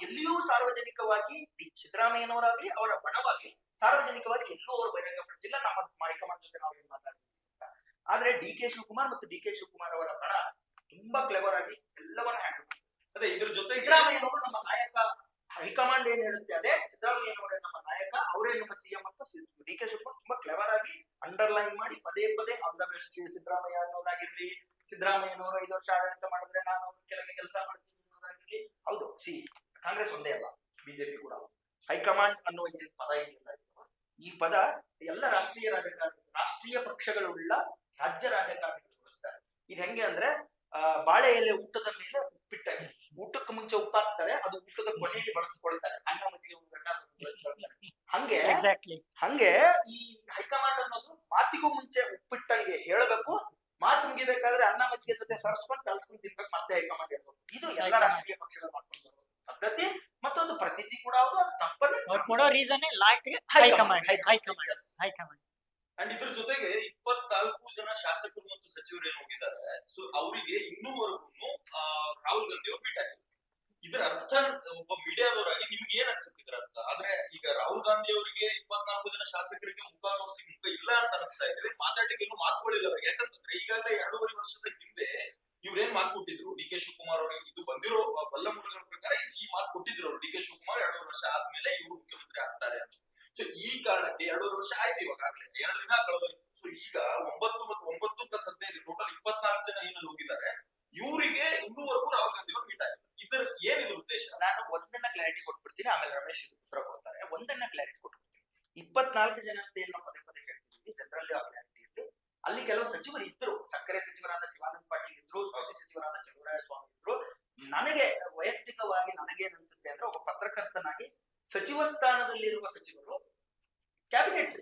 ಎಲ್ಲಿಯೂ ಸಾರ್ವಜನಿಕವಾಗಿ ಸಿದ್ದರಾಮಯ್ಯನವರಾಗ್ಲಿ ಅವರ ಬಣವಾಗ್ಲಿ ಸಾರ್ವಜನಿಕವಾಗಿ ಎಲ್ಲೂ ಅವರು ಬಹಿರಂಗಪಡಿಸಿಲ್ಲ. ನಮ್ಮ ಹೈಕಮಾಂಡ್ ಜೊತೆ ನಾವು ಏನ್ ಮಾತಾಡ್ತೀವಿ. ಆದ್ರೆ ಡಿ ಕೆ ಶಿವಕುಮಾರ್ ಮತ್ತು ಡಿ ಕೆ ಶಿವಕುಮಾರ್ ಅವರ ಬಣ ತುಂಬಾ ಕ್ಲೆವರ್ ಆಗಿ ಎಲ್ಲವನ್ನ ಹ್ಯಾಂಡಲ್ ಮಾಡ್ತಾರೆ. ಅದೇ ಇದ್ರ ಜೊತೆ ಸಿದ್ದರಾಮಯ್ಯನವರು ನಮ್ಮ ನಾಯಕ, ಹೈಕಮಾಂಡ್ ಏನ್ ಹೇಳುತ್ತೆ ಅದೇ, ಸಿದ್ದರಾಮಯ್ಯನವರೇ ನಮ್ಮ ನಾಯಕ, ಅವರೇ ನಮ್ಮ ಸಿಎಂ ಅಂತ ಡಿ ಕೆ ಶಿವಕುಮಾರ್ ತುಂಬಾ ಕ್ಲೆವರ್ ಆಗಿ ಅಂಡರ್ಲೈನ್ ಮಾಡಿ ಪದೇ ಆಲ್ ದ ಬೆಸ್ಟ್ ಸಿದ್ದರಾಮಯ್ಯ ಅನ್ನೋರಾಗಿರ್ಲಿ, ಸಿದ್ದರಾಮಯ್ಯನವರು 5 ವರ್ಷ ಆಡಳಿತ ಮಾಡಿದ್ರೆ ನಾನು ಅವ್ರ ಕೆಳಗೆ ಕೆಲಸ ಮಾಡ್ತೀನಿ ಅನ್ನೋರಾಗಿರ್ಲಿ. ಹೌದು, ಕಾಂಗ್ರೆಸ್ ಒಂದೇ ಅಲ್ಲ, ಬಿಜೆಪಿ ಕೂಡ. ಹೈಕಮಾಂಡ್ ಅನ್ನೋ ಏನ್ ಪದ ಏನಿಲ್ಲ, ಈ ಪದ ಎಲ್ಲ ರಾಷ್ಟ್ರೀಯ ಪಕ್ಷಗಳುಳ್ಳ ರಾಜ್ಯ ರಾಜಕಾರಣಿಗಳು ಇದು ಹೆಂಗೆ ಅಂದ್ರೆ ಬಾಳೆ ಎಲೆ ಊಟದ ಮೇಲೆ ಉಪ್ಪಿಟ್ಟಾಗಿ, ಊಟಕ್ಕೆ ಮುಂಚೆ ಉಪ್ಪು ಹಾಕ್ತಾರೆ, ಅದು ಊಟದ ಕೊನೆಯಲ್ಲಿ ಬಳಸ್ಕೊಳ್ತಾರೆ, ಅನ್ನ ಮಜ್ಜಿಗೆ ಬಳಸ್ಕೊಳ್ತಾರೆ. ಎಕ್ಸಾಕ್ಟ್ಲಿ. ಹಂಗೆ ಈ ಹೈಕಮಾಂಡ್ ಅನ್ನೋದು ಮಾತಿಗೂ ಮುಂಚೆ ಉಪ್ಪಿಟ್ಟಂಗೆ ಹೇಳಬೇಕು, ಮಾತು ಮುಗಿಬೇಕಾದ್ರೆ ಅನ್ನ ಮಜ್ಜಿಗೆ ಜೊತೆ ಸರ್ಸ್ಕೊಂಡು ಕಲ್ಸ್ಕೊಂಡು ತಿನ್ಬೇಕು, ಮತ್ತೆ ಹೈಕಮಾಂಡ್ ಹೇಳ್ಬೇಕು. ಇದು ಎಲ್ಲ ರಾಷ್ಟ್ರೀಯ ಪಕ್ಷಗಳು ಮಾಡ್ಕೊಂಡು ಬರುವ ಪದ್ಧತಿ, ಮತ್ತೊಂದು ಪ್ರತೀತಿ ಕೂಡ ಹೌದು. ಅದು ತಪ್ಪನ್ನು ಅವ್ರು ಕೊಡೋ ರೀಸನ್ ಲಾಸ್ಟ್ ಗೆ ಹೈಕಮಾಂಡ್. ಅಂಡ್ ಇದ್ರ ಜೊತೆಗೆ 24 ಜನ ಶಾಸಕರು ಮತ್ತು ಸಚಿವರು ಏನ್ ಹೋಗಿದ್ದಾರೆ, ಸೊ ಅವರಿಗೆ ಇನ್ನೂವರೆಗೂ ರಾಹುಲ್ ಗಾಂಧಿ ಅವರು ಭೇಟಿ ಆಗಿಲ್ಲ. ಇದರ ಅರ್ಥ ಒಬ್ಬ ಮೀಡಿಯಾದವರಾಗಿ ನಿಮ್ಗೆ ಏನ್ ಅನ್ಸುತ್ತೆ ಇದರ ಅರ್ಥ? ಆದ್ರೆ ಈಗ ರಾಹುಲ್ ಗಾಂಧಿ ಅವರಿಗೆ 24 ಜನ ಶಾಸಕರಿಗೆ ಮುಖ ತೋರಿಸಿ ಮುಖ ಇಲ್ಲ ಅಂತ ಅನಿಸ್ತಾ ಇದ್ರೆ ಮಾತಾಡ್ಲಿಕ್ಕೆ ಇನ್ನೂ ಮಾತುಗಳಿಲ್ಲ ಅವ್ರಿಗೆ. ಯಾಕಂತಂದ್ರೆ ಈಗಾಗಲೇ 2.5 ವರ್ಷದ ಹಿಂದೆ ಇವ್ರೇನ್ ಮಾತು ಕೊಟ್ಟಿದ್ರು ಡಿ ಕೆ ಶಿವಕುಮಾರ್ ಅವರಿಗೆ, ಇದು ಬಂದಿರೋ ಬಲ್ಲ ಮೂಲಗಳ ಪ್ರಕಾರ ಈ ಮಾತು ಕೊಟ್ಟಿದ್ರು ಅವರು, ಡಿ ಕೆ ಶಿವಕುಮಾರ್ 2.5 ವರ್ಷ ಆದ್ಮೇಲೆ ಇವರು ಮುಖ್ಯಮಂತ್ರಿ ಆಗ್ತಾರೆ ಅಂತ. ಸೊ ಈ ಕಾರಣಕ್ಕೆ 2.5 ವರ್ಷ ಆಯ್ತು ಇವಾಗಲೇ, 2 ದಿನ ಕಳೆದೋಯ್ತು. ಸೊ ಈಗ 9 ಪ್ಲಸ್ 15 ಟೋಟಲ್ 24 ಜನ ಏನಲ್ಲಿ ಹೋಗಿದ್ದಾರೆ, ಇವರಿಗೆ ಇನ್ನೂವರೆಗೂ ರಾಹುಲ್ ಗಾಂಧಿ ಅವರು ಮೀಟ್ ಆಗಿಲ್ಲ. ಇದರ ಏನಿದೆ ಉದ್ದೇಶ? ನಾನು ಒಂದನ್ನ ಕ್ಲಾರಿಟಿ ಕೊಟ್ಬಿಡ್ತೀನಿ, ಆಮೇಲೆ ರಮೇಶ್ ಉತ್ತರ ಕೊಡ್ತಾರೆ. ಒಂದನ್ನ ಕ್ಲಾರಿಟಿ ಕೊಟ್ಬಿಡ್ತೀನಿ. 24 ಜನ ಅಂತ ಏನು ಪದೇ ಪದೇ ಹೇಳ್ತಿದ್ವಿ, ಜನರಲ್ಲಿ ಆ ಕ್ಲಾರಿಟಿ ಇರಲಿ. ಅಲ್ಲಿ ಕೆಲವು ಸಚಿವರು ಇದ್ರು, ಸಕ್ಕರೆ ಸಚಿವರಾದ ಶಿವಾನಂದ ಪಾಟೀಲ್ ಇದ್ರು, ಕೃಷಿ ಸಚಿವರಾದ ಚಲುವರಾಯಸ್ವಾಮಿ ಇದ್ರು. ನನಗೆ ವೈಯಕ್ತಿಕವಾಗಿ ನನಗೇನ್ ಅನ್ಸುತ್ತೆ ಅಂದ್ರೆ, ಒಬ್ಬ ಪತ್ರಕರ್ತನಾಗಿ ಸಚಿವ ಸ್ಥಾನದಲ್ಲಿರುವ ಸಚಿವರು ಕ್ಯಾಬಿನೆಟ್,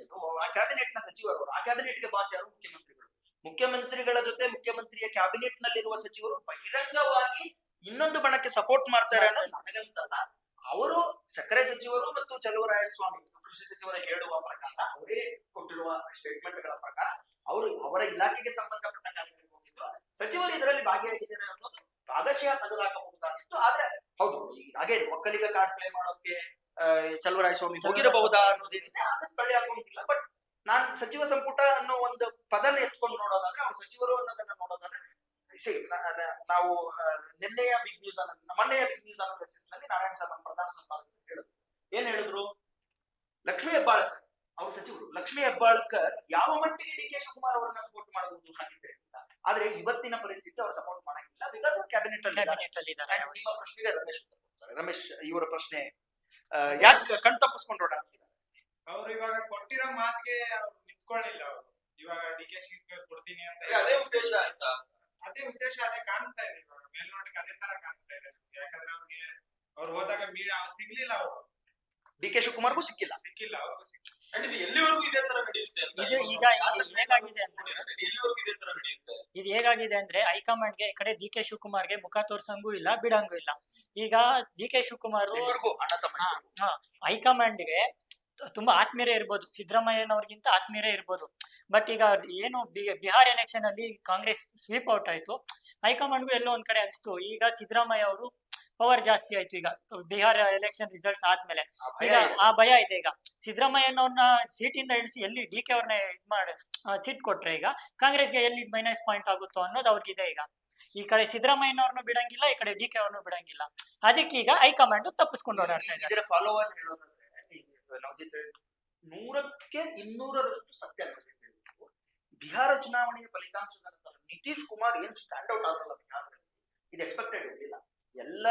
ಆ ಕ್ಯಾಬಿನೆಟ್ ನ ಸಚಿವರು, ಆ ಕ್ಯಾಬಿನೆಟ್ಗೆ ಬಾಸ್ ಯಾರು? ಮುಖ್ಯಮಂತ್ರಿಗಳು. ಮುಖ್ಯಮಂತ್ರಿಗಳ ಜೊತೆ ಮುಖ್ಯಮಂತ್ರಿಯ ಕ್ಯಾಬಿನೆಟ್ ನಲ್ಲಿರುವ ಸಚಿವರು ಬಹಿರಂಗವಾಗಿ ಇನ್ನೊಂದು ಬಣಕ್ಕೆ ಸಪೋರ್ಟ್ ಮಾಡ್ತಾರೆ ಅನ್ನೋದು ನನಗನ್ಸಲ್ಲ. ಅವರು ಸಕ್ಕರೆ ಸಚಿವರು ಮತ್ತು ಚಲುವರಾಯಸ್ವಾಮಿ ಕೃಷಿ ಸಚಿವರ ಹೇಳುವ ಪ್ರಕಾರ, ಅವರೇ ಕೊಟ್ಟಿರುವ ಸ್ಟೇಟ್ಮೆಂಟ್ ಗಳ ಪ್ರಕಾರ ಅವರು ಅವರ ಇಲಾಖೆಗೆ ಸಂಬಂಧಪಟ್ಟ ಕಾರ್ಯಗಳಿಗೆ ಹೋಗಿದ್ರು, ಸಚಿವರು ಇದರಲ್ಲಿ ಭಾಗಿಯಾಗಿದ್ದಾರೆ ಅನ್ನೋದು ಭಾಗಶಃ ತೆಗೆದುಹಾಕಬಹುದಾಗಿತ್ತು. ಆದ್ರೆ ಹೌದು, ಹಾಗೆ ಒಕ್ಕಲಿಗ ಕಾರ್ಡ್ ಪ್ಲೇ ಮಾಡೋಕೆ ಚಲುವರಾಯಸ್ವಾಮಿ ಹೋಗಿರಬಹುದಾ ಅನ್ನೋದೇನಿದೆ ಅದನ್ನ ತಳ್ಳಿ ಹಾಕೊಂಡಿಲ್ಲ. ಬಟ್ ನಾನ್ ಸಚಿವ ಸಂಪುಟ ಅನ್ನೋ ಒಂದು ಪದನ ಎತ್ಕೊಂಡು ನೋಡೋದಾದ್ರೆ, ಅವ್ರು ಸಚಿವರು ಅನ್ನೋದನ್ನ ನೋಡೋದಾದ್ರೆ, ನಾವು ಮೊನ್ನೆಯ ಬಿಗ್ ನ್ಯೂಸ್ ಅನಾಲಿಸಿಸ್ ನಲ್ಲಿ ನಾರಾಯಣ ಸಾಹೇಬ್ ಪ್ರಧಾನ ಸಂಪಾದಕರು ಹೇಳಿದ್ರು. ಏನ್ ಹೇಳಿದ್ರು? ಲಕ್ಷ್ಮೀ ಹೆಬ್ಬಾಳ್ಕರ್ ಅವ್ರ ಸಚಿವರು ಲಕ್ಷ್ಮೀ ಹೆಬ್ಬಾಳ್ಕರ್ ಯಾವ ಮಟ್ಟಿಗೆ ಡಿ ಕೆ ಶಿವಕುಮಾರ್ ಅವರನ್ನ ಸಪೋರ್ಟ್ ಮಾಡಬಹುದು ಹಾಗಿದ್ರೆ ಅಂತ. ಆದ್ರೆ ಇವತ್ತಿನ ಪರಿಸ್ಥಿತಿ ಅವ್ರು ಸಪೋರ್ಟ್ ಮಾಡಂಗಿಲ್ಲ, ಬಿಕಾಸ್ ಅವ್ರು ಕ್ಯಾಬಿನೆಟ್ ಅಲ್ಲಿ ಇದ್ದಾರೆ. ನಿಮ್ಮ ಪ್ರಶ್ನೆಗೆ ರಮೇಶ್ ಉತ್ತರ ಕೊಡ್ತಾರೆ. ರಮೇಶ್, ಇವರ ಪ್ರಶ್ನೆ ಯಾಕೆ ಕಣ್ ತಪ್ಪಿಸ್ಕೊಂಡು ಓಡಾಡ್ತೀರಾ? ಅವ್ರು ಇವಾಗ ಕೊಟ್ಟಿರೋ ಮಾತಿಗೆ ನಿಂತ್ಕೊಳ್ಳಿಲ್ಲ. ಅವರು ಇವಾಗ ಡಿ ಕೆ ಶಿವಕುಮಾರ್ ಕೊಡ್ತೀನಿ ಅಂತ ಅದೇ ಉದ್ದೇಶ ಆಯ್ತಾ? ಅದೇ ಉದ್ದೇಶ, ಅದೇ ಕಾಣಿಸ್ತಾ ಇದೆ ಇವಾಗ ಮೇಲ್ನೋಟಕ್ಕೆ, ಅದೇ ತರ ಕಾಣಿಸ್ತಾ ಇದೆ. ಯಾಕಂದ್ರೆ ಅವ್ರಿಗೆ ಅವ್ರು ಹೋದಾಗ ಸಿಗ್ಲಿಲ್ಲ, ಅವರು ಡಿ ಕೆ ಶಿವಕುಮಾರ್ಗೂ ಸಿಕ್ಕಿಲ್ಲ ಅವ್ರಿಗೂ ಸಿಕ್ಕಿಲ್ಲ. ಅಂಡ್ ಇದು ಎಲ್ಲಿವರೆಗೂ ಇದೇ ತರ ನಡೆಯುತ್ತೆ ಅಂತ? ಇದು ಈಗ ಹೇಗಾಗಿದೆ ಅಂದ್ರೆ, ಎಲ್ಲಿವರೆಗೂ ಇದೇ ತರ ನಡೆಯುತ್ತೆ? ಇದು ಹೇಗಾಗಿದೆ ಅಂದ್ರೆ, ಹೈಕಮಾಂಡ್ ಗೆ ಈ ಕಡೆ ಡಿ ಕೆ ಶಿವಕುಮಾರ್ ಗೆ ಮುಖ ತೋರ್ಸಂಗೂ ಇಲ್ಲ, ಬಿಡಂಗೂ ಇಲ್ಲ. ಈಗ ಡಿ ಕೆ ಶಿವಕುಮಾರ್ ಹೈಕಮಾಂಡ್ ಗೆ ತುಂಬಾ ಆತ್ಮೀಯರೇ ಇರ್ಬೋದು, ಸಿದ್ದರಾಮಯ್ಯನವ್ರಿಗಿಂತ ಆತ್ಮೀಯರೇ ಇರ್ಬೋದು. ಬಟ್ ಈಗ ಏನು ಬಿಹಾರ್ ಎಲೆಕ್ಷನ್ ಅಲ್ಲಿ ಕಾಂಗ್ರೆಸ್ ಸ್ವೀಪ್ ಔಟ್ ಆಯ್ತು, ಹೈಕಮಾಂಡ್ಗೂ ಎಲ್ಲೋ ಒಂದ್ ಕಡೆ ಅನಿಸ್ತು ಈಗ ಸಿದ್ದರಾಮಯ್ಯ ಅವರು ಪವರ್ ಜಾಸ್ತಿ ಆಯ್ತು. ಈಗ ಬಿಹಾರ್ ಎಲೆಕ್ಷನ್ ರಿಸಲ್ಟ್ಸ್ ಆದ್ಮೇಲೆ ಈಗ ಆ ಭಯ ಇದೆ. ಈಗ ಸಿದ್ದರಾಮಯ್ಯನವ್ರನ್ನ ಸೀಟಿಂದ ಇಳಿಸಿ ಎಲ್ಲಿ ಡಿ ಕೆ ಅವ್ರನ್ನ ಇದ್ ಮಾಡಿ ಸೀಟ್ ಕೊಟ್ರೆ ಈಗ ಕಾಂಗ್ರೆಸ್ಗೆ ಎಲ್ಲಿ ಮೈನಸ್ ಪಾಯಿಂಟ್ ಆಗುತ್ತೋ ಅನ್ನೋದು ಅವ್ರಿಗಿದೆ. ಈಗ ಈ ಕಡೆ ಸಿದ್ದರಾಮಯ್ಯನವ್ರನ್ನು ಬಿಡಂಗಿಲ್ಲ, ಈ ಕಡೆ ಡಿ ಕೆ ಅವ್ರನ್ನು ಬಿಡಂಗಿಲ್ಲ. ಅದಕ್ಕೆ ಈಗ ಹೈಕಮಾಂಡ್ ತಪ್ಪಿಸ್ಕೊಂಡು ಓಡಾಡ್ತಾ ಇದ್ದಾರೆ. ಫಾಲೋವರ್ ಹೇಳೋದಂದ್ರೆ, ನವಜಿತ್ 100ಕ್ಕೆ 200ರಷ್ಟು ಸತ್ಯ. ಬಿಹಾರ ಚುನಾವಣೆಯ ಫಲಿತಾಂಶದ ನಂತರ ನಿತೀಶ್ ಕುಮಾರ್ ಏನ್ ಸ್ಟ್ಯಾಂಡ್ ಔಟ್ ಆಗಲ್ಲ ಬಿಹಾರದಲ್ಲಿ, ಇದು ಎಕ್ಸ್ಪೆಕ್ಟೆಡ್ ಇರಲಿಲ್ಲ. ಎಲ್ಲ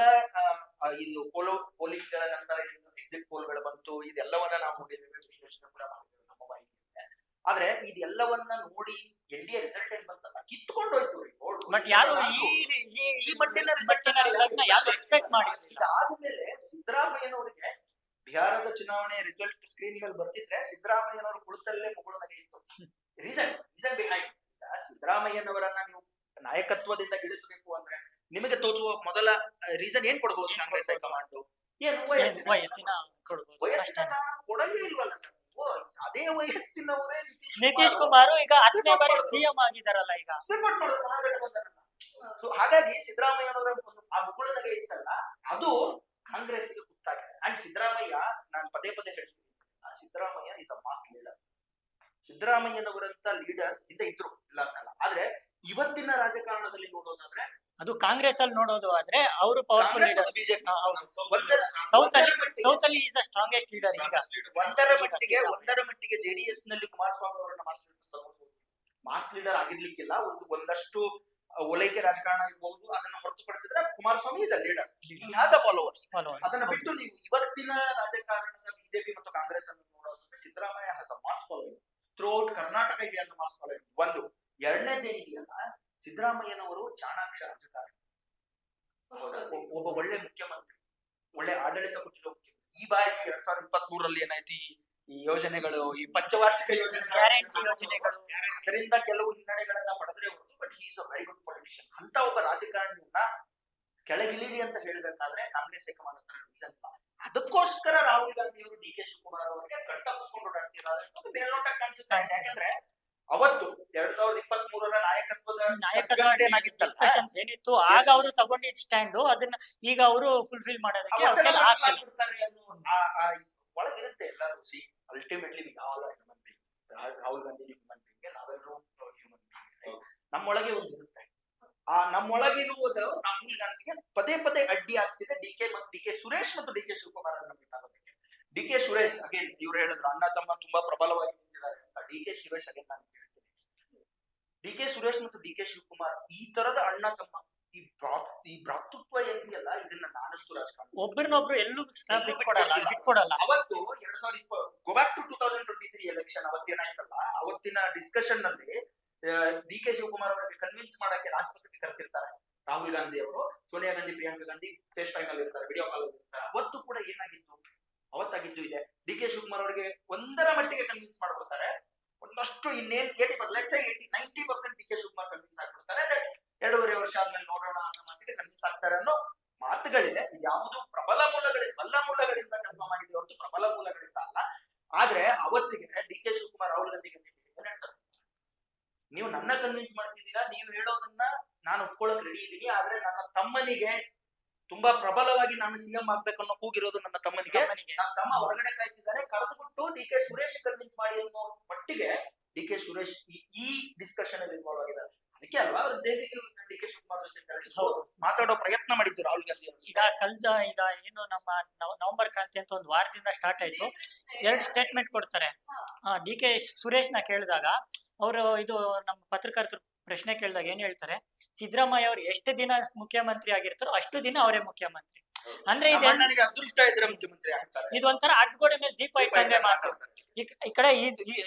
ಇದು ಪೋಲಿಂಗ್ ಗಳ ನಂತರ ಎಕ್ಸಿಟ್ ಪೋಲ್ಗಳು ಬಂತು, ಇದೆಲ್ಲವನ್ನ ನಾವು ನೋಡಿದ್ದೇವೆ, ವಿಶ್ಲೇಷಣೆ ಕೂಡ ಮಾಡಿದ್ದೇವೆ ನಮ್ಮ ಮಾಹಿತಿಯಿಂದ. ಆದ್ರೆ ಇದೆಲ್ಲವನ್ನ ನೋಡಿ NDA ರಿಸಲ್ಟ್ ಏನ್ ಬಂತಲ್ಲ, ಕಿತ್ಕೊಂಡು ಹೋಯ್ತು. ಬಟ್ ಯಾರು ಈ ಮಟ್ಟಿನ ರಿಸಲ್ಟ್ ನ ಯಾರು ಎಕ್ಸ್ಪೆಕ್ಟ್ ಮಾಡಿಲ್ಲ. ಇದಾದ್ಮೇಲೆ ಸಿದ್ದರಾಮಯ್ಯನವರಿಗೆ ಬಿಹಾರದ ಚುನಾವಣೆ ರಿಸಲ್ಟ್ ಸ್ಕ್ರೀನ್ ಮೇಲೆ ಬರ್ತಿದ್ರೆ ಸಿದ್ದರಾಮಯ್ಯನವರು ಕುಳಿತಲ್ಲೇ ಮುಗುಳು ನಗೆಯಿತ್ತು. ರೀಸನ್ ಬಿಹೈಂಡ್, ಸಿದ್ದರಾಮಯ್ಯನವರನ್ನ ನೀವು ನಾಯಕತ್ವದಿಂದ ಇಳಿಸಬೇಕು ಅಂದ್ರೆ ನಿಮಗೆ ತೋಚುವ ಮೊದಲ ರೀಸನ್ ಏನ್ ಕೊಡಬಹುದು ಕಾಂಗ್ರೆಸ್ ಹೈಕಮಾಂಡ್? ಏನು? ವಯಸ್ಸಿನ ಕೊಡಲೇ ಇಲ್ವಲ್ಲ ಸರ್. ಅದೇ ವಯಸ್ಸಿನವರೇ ನಿತೀಶ್ ಕುಮಾರ್ ಈಗ 10ನೇ ಬಾರಿ ಸಿಎಂ ಆಗಿದಾರಲ್ಲ, ಈಗ ಸಪೋರ್ಟ್ ಮಾಡೋದು. ಹಾಗಾಗಿ ಸಿದ್ದರಾಮಯ್ಯನವರ ಆ ಮುಗುಳು ನಗೆ ಇತ್ತಲ್ಲ, ಅದು ಕಾಂಗ್ರೆಸ್ಗೆ ಗೊತ್ತಾಗಿದೆ. ಅಂಡ್ ಸಿದ್ದರಾಮಯ್ಯ, ನಾನು ಪದೇ ಹೇಳ್ತೀನಿ, Siddaramaiah is a mass leader. ಸಿದ್ದರಾಮಯ್ಯನವರಂತ ಲೀಡರ್ ಹಿಂದೆ ಇದ್ರು, ಇಲ್ಲ ಅಂತಲ್ಲ. ಆದ್ರೆ ಇವತ್ತಿನ ರಾಜಕಾರಣದಲ್ಲಿ ನೋಡೋದಾದ್ರೆ, ಅದು ಕಾಂಗ್ರೆಸ್ ಅಲ್ಲಿ ನೋಡೋದು ಆದ್ರೆ ಅವರು ಪವರ್ಫುಲ್ ಲೀಡರ್. ಬಿಜೆಪಿ ಸೌತ್ ಅಲ್ಲಿ ಈಸ್ ದ ಸ್ಟ್ರಾಂಗೆಸ್ಟ್ ಲೀಡರ್. ಈಗ ಒಂದರ ಮಟ್ಟಿಗೆ JDS ನಲ್ಲಿ ಕುಮಾರಸ್ವಾಮಿ ಅವರನ್ನ ಮಾಸ್ ಲೀಡರ್ ಆಗಿರ್ಲಿಕ್ಕಿಲ್ಲ. ಒಂದಷ್ಟು ಓಲೈಕೆ ರಾಜಕಾರಣ ಇರಬಹುದು, ಅದನ್ನ ಹೊರತುಪಡಿಸಿದ್ರೆ Kumaraswamy is a leader, he has a followers. ಅದನ್ನ ಬಿಟ್ಟು ನೀವು ಇವತ್ತಿನ ರಾಜಕಾರಣದ ಬಿಜೆಪಿ ಮತ್ತು ಕಾಂಗ್ರೆಸ್ ಅನ್ನು ನೋಡೋದಾದ್ರೆ, Siddaramaiah has a mass following throughout Karnataka. ಇದೆ ಮಾಸ್ ಫಾಲೋವಿಂಗ್ ಒಂದು. ಎರಡನೇದೇನಿದೆಯಲ್ಲ, ಸಿದ್ದರಾಮಯ್ಯನವರು ಚಾಣಾಕ್ಷ ರಾಜಕಾರಣಿ, ಒಬ್ಬ ಒಳ್ಳೆ ಮುಖ್ಯಮಂತ್ರಿ, ಒಳ್ಳೆ ಆಡಳಿತ ಕೊಟ್ಟಿರೋ ಮುಖ್ಯಮಂತ್ರಿ. ಈ ಬಾರಿ 2023 ಏನಾಯ್ತು, ಈ ಯೋಜನೆಗಳು, ಈ ಪಂಚವಾರ್ಷಿಕ ಗ್ಯಾರಂಟಿ ಯೋಜನೆಗಳು, ಅದರಿಂದ ಕೆಲವು ಹಿನ್ನಡೆಗಳನ್ನ ಪಡೆದ್ರೆ ಹೊರತು, but he is a very good politician. ಅಂತ ಒಬ್ಬ ರಾಜಕಾರಣಿಯನ್ನ ಕೆಳಗಿಳಿರಿ ಅಂತ ಹೇಳಿಬೇಕಾದ್ರೆ ಕಾಂಗ್ರೆಸ್ ಹೈಕಮಾಂಡ್ ರೀಸನ್ ಇಲ್ಲ. ಅದಕ್ಕೋಸ್ಕರ ರಾಹುಲ್ ಗಾಂಧಿ ಅವರು ಡಿ ಕೆ ಶಿವಕುಮಾರ್ ಅವರಿಗೆ ಕಟ್ಟಪ್ಪಿಸ್ಕೊಂಡು ಓಡಾಡ್ತಿದ್ದಾರೆ ಅನ್ನೋದು ಮೇಲ್ನೋಟಕ್ಕೆ ಕಾಣಿಸುತ್ತೆ. ಯಾಕಂದ್ರೆ ಅವತ್ತು 2023 ನಾಯಕತ್ವದ ಏನಾಗಿತ್ತಲ್ಲ, ಡಿಸ್ಕಷನ್ಸ್ ಏನಿತ್ತು ಆಗ ಅವರು ತಗೊಂಡಿದ್ದ ಸ್ಟ್ಯಾಂಡ್ ಅದನ್ನ ಈಗ ಅವರು ಫುಲ್ಫಿಲ್ ಮಾಡೋದಕ್ಕೆ ಅವ್ರಿಗೆಲ್ಲ ಆಗ್ತಿಲ್ಲ. ಒಳಗಿರುತ್ತೆ ಎಲ್ಲರೂ. C ultimately Rahul Gandhi human being, ನಾವೆಲ್ಲರೂ ಹ್ಯೂಮನ್ ಬೀಯಿಂಗ್. ನಮ್ಮೊಳಗೆ ಒಂದು ಇರುತ್ತೆ. ಆ ನಮ್ಮೊಳಗಿರುವುದು ರಾಹುಲ್ ಗಾಂಧಿಗೆ ಪದೇ ಪದೇ ಅಡ್ಡಿ ಆಗ್ತಿದೆ. ಡಿ ಕೆ ಸುರೇಶ್ ಮತ್ತು ಡಿ ಕೆ ಶಿವಕುಮಾರ್ ಅನ್ನ ಬಿಟ್ಟಾಗೋದಕ್ಕೆ. ಡಿ ಕೆ ಸುರೇಶ್ ಅಗೇನ್ ಇವ್ರು ಹೇಳಿದ್ರು ಅಣ್ಣ ತಮ್ಮ ತುಂಬಾ ಪ್ರಬಲವಾಗಿ ನಿಂತಿದ್ದಾರೆ ಅಂತ. ಡಿ ಕೆ ಸುರೇಶ್ ಅಗೇನ್ ನಾನು ಹೇಳ್ತೀನಿ, ಡಿ ಕೆ ಸುರೇಶ್ ಮತ್ತು ಡಿ ಕೆ ಶಿವಕುಮಾರ್ ಈ ತರದ ಅಣ್ಣ ತಮ್ಮ ಈ ಭ್ರಾತೃತ್ವ ಏನಿದೆಯಲ್ಲ, ಇದನ್ನ ನಾನಷ್ಟು ರಾಜಕಾರಣ ಒಬ್ಬರನ್ನೊಬ್ರು ಎಲ್ಲೂ ಬಿಟ್ಕೊಡಲ್ಲ. ಅವತ್ತು 2020 ಗೋ ಬ್ಯಾಕ್ ಟು 2023 ಎಲೆಕ್ಷನ್ ಅವತ್ತೇನಾಯ್ತಲ್ಲ, ಅವತ್ತಿನ ಡಿಸ್ಕಷನ್ ನಲ್ಲಿ ಡಿ ಕೆ ಶಿವಕುಮಾರ್ ಅವರಿಗೆ ಕನ್ವಿನ್ಸ್ ಮಾಡಕ್ಕೆ ರಾಷ್ಟ್ರಪತಿ ಕರೆಸಿರ್ತಾರೆ. ರಾಹುಲ್ ಗಾಂಧಿ ಅವರು, ಸೋನಿಯಾ ಗಾಂಧಿ, ಪ್ರಿಯಾಂಕಾ ಗಾಂಧಿ ಫೇಸ್ ಟೈಮ್ ಅಲ್ಲಿ ಇರ್ತಾರೆ, ವಿಡಿಯೋ ಕಾಲ್ ಇರ್ತಾರೆ. ಅವತ್ತು ಕೂಡ ಏನಾಗಿತ್ತು, ಅವತ್ತಾಗಿದ್ದು ಇದೆ, ಡಿ ಕೆ ಶಿವಕುಮಾರ್ ಅವರಿಗೆ ಒಂದರ ಮಟ್ಟಿಗೆ ಕನ್ವಿನ್ಸ್ ಮಾಡ್ಬಿಡ್ತಾರೆ. ಒಂದಷ್ಟು ಇನ್ನೇನ್ 90% ಡಿ ಕೆ ಶಿವಕುಮಾರ್ ಕನ್ವಿನ್ಸ್ ಆಗ್ಬಿಡ್ತಾರೆ. 2.5 ವರ್ಷ ಆದ್ಮೇಲೆ ನೋಡೋಣ ಅನ್ನೋ ಮಾತಿಗೆ ಕನ್ವಿನ್ಸ್ ಆಗ್ತಾರೆ ಅನ್ನೋ ಮಾತುಗಳಿದೆ. ಯಾವುದು ಪ್ರಬಲ ಮೂಲಗಳಿಂದ ಕನ್ಫರ್ಮ್ ಆಗಿದೆ ಹೊರತು ಪ್ರಬಲ ಮೂಲಗಳಿಂದ ಅಲ್ಲ. ಆದ್ರೆ ಅವತ್ತಿಗೆ ಡಿ ಕೆ ಶಿವಕುಮಾರ್ ರಾಹುಲ್ ಗಾಂಧಿಗೆ ನೀವು ನನ್ನ ಕನ್ವಿನ್ಸ್ ಮಾಡ್ತಿದ್ದೀರಾ, ನೀವು ಹೇಳೋದನ್ನ ನಾನು ಒಪ್ಕೊಳ್ಳೋಕೆ ರೆಡಿ ಇದ್ದೀನಿ, ಆದ್ರೆ ನನ್ನ ತಮ್ಮನಿಗೆ ತುಂಬಾ ಪ್ರಬಲವಾಗಿ ನಾನು ಸಿಎಂ ಆಗ್ಬೇಕು ಅನ್ನೋ ಕೂಗಿರೋದು ನನ್ನ ತಮ್ಮನಿಗೆ. ನನ್ನ ತಮ್ಮ ಹೊರಗಡೆ ಕಾಯ್ತಿದ್ದಾನೆ, ಕರೆದುಬಿಟ್ಟು ಡಿ ಕೆ ಸುರೇಶ್ ಕನ್ವಿನ್ಸ್ ಮಾಡಿ ಅನ್ನೋ ಮಟ್ಟಿಗೆ ಡಿ ಕೆ ಸುರೇಶ್ ಈ ಡಿಸ್ಕಷನ್ ಅಲ್ಲಿ ಇನ್ವಾಲ್ವ್ ಆಗಿದ್ದಾರೆ. ಅದಕ್ಕೆ ಅಲ್ವಾ ಅವ್ರ ದೇವಿಗೆ ಡಿ ಕೆ ಶಿವಕುಮಾರ್ ಜೊತೆ ಮಾತಾಡೋ ಪ್ರಯತ್ನ ಮಾಡಿದ್ರು ರಾಹುಲ್ ಗಾಂಧಿ ಅವರು. ಈಗ ಏನು ನಮ್ಮ ನವೆಂಬರ್ ಕ್ರಾಂತಿ ಅಂತ ಒಂದು ವಾರದಿಂದ ಸ್ಟಾರ್ಟ್ ಆಯ್ತು. 2 ಸ್ಟೇಟ್ಮೆಂಟ್ ಕೊಡ್ತಾರೆ. ಡಿ ಕೆ ಸುರೇಶ್ ನ ಕೇಳಿದಾಗ ಅವರು, ಇದು ನಮ್ಮ ಪತ್ರಕರ್ತರು ಪ್ರಶ್ನೆ ಕೇಳಿದಾಗ ಏನ್ ಹೇಳ್ತಾರೆ, ಸಿದ್ದರಾಮಯ್ಯ ಅವರು ಎಷ್ಟು ದಿನ ಮುಖ್ಯಮಂತ್ರಿ ಆಗಿರ್ತಾರೋ ಅಷ್ಟು ದಿನ ಅವರೇ ಮುಖ್ಯಮಂತ್ರಿ. ಅಂದ್ರೆ ನನಗೆ ಅದೃಷ್ಟ ಇದ್ರೆ ಮುಖ್ಯಮಂತ್ರಿ ಆಗ್ತಾರೆ. ಇದು ಒಂಥರ ಅಡ್ಗೋಡೆ ಮೇಲೆ ದೀಪ ಇಟ್ಟಂಗೆ ಮಾತಾಡ್ತಾರೆ. ಈ ಕಡೆ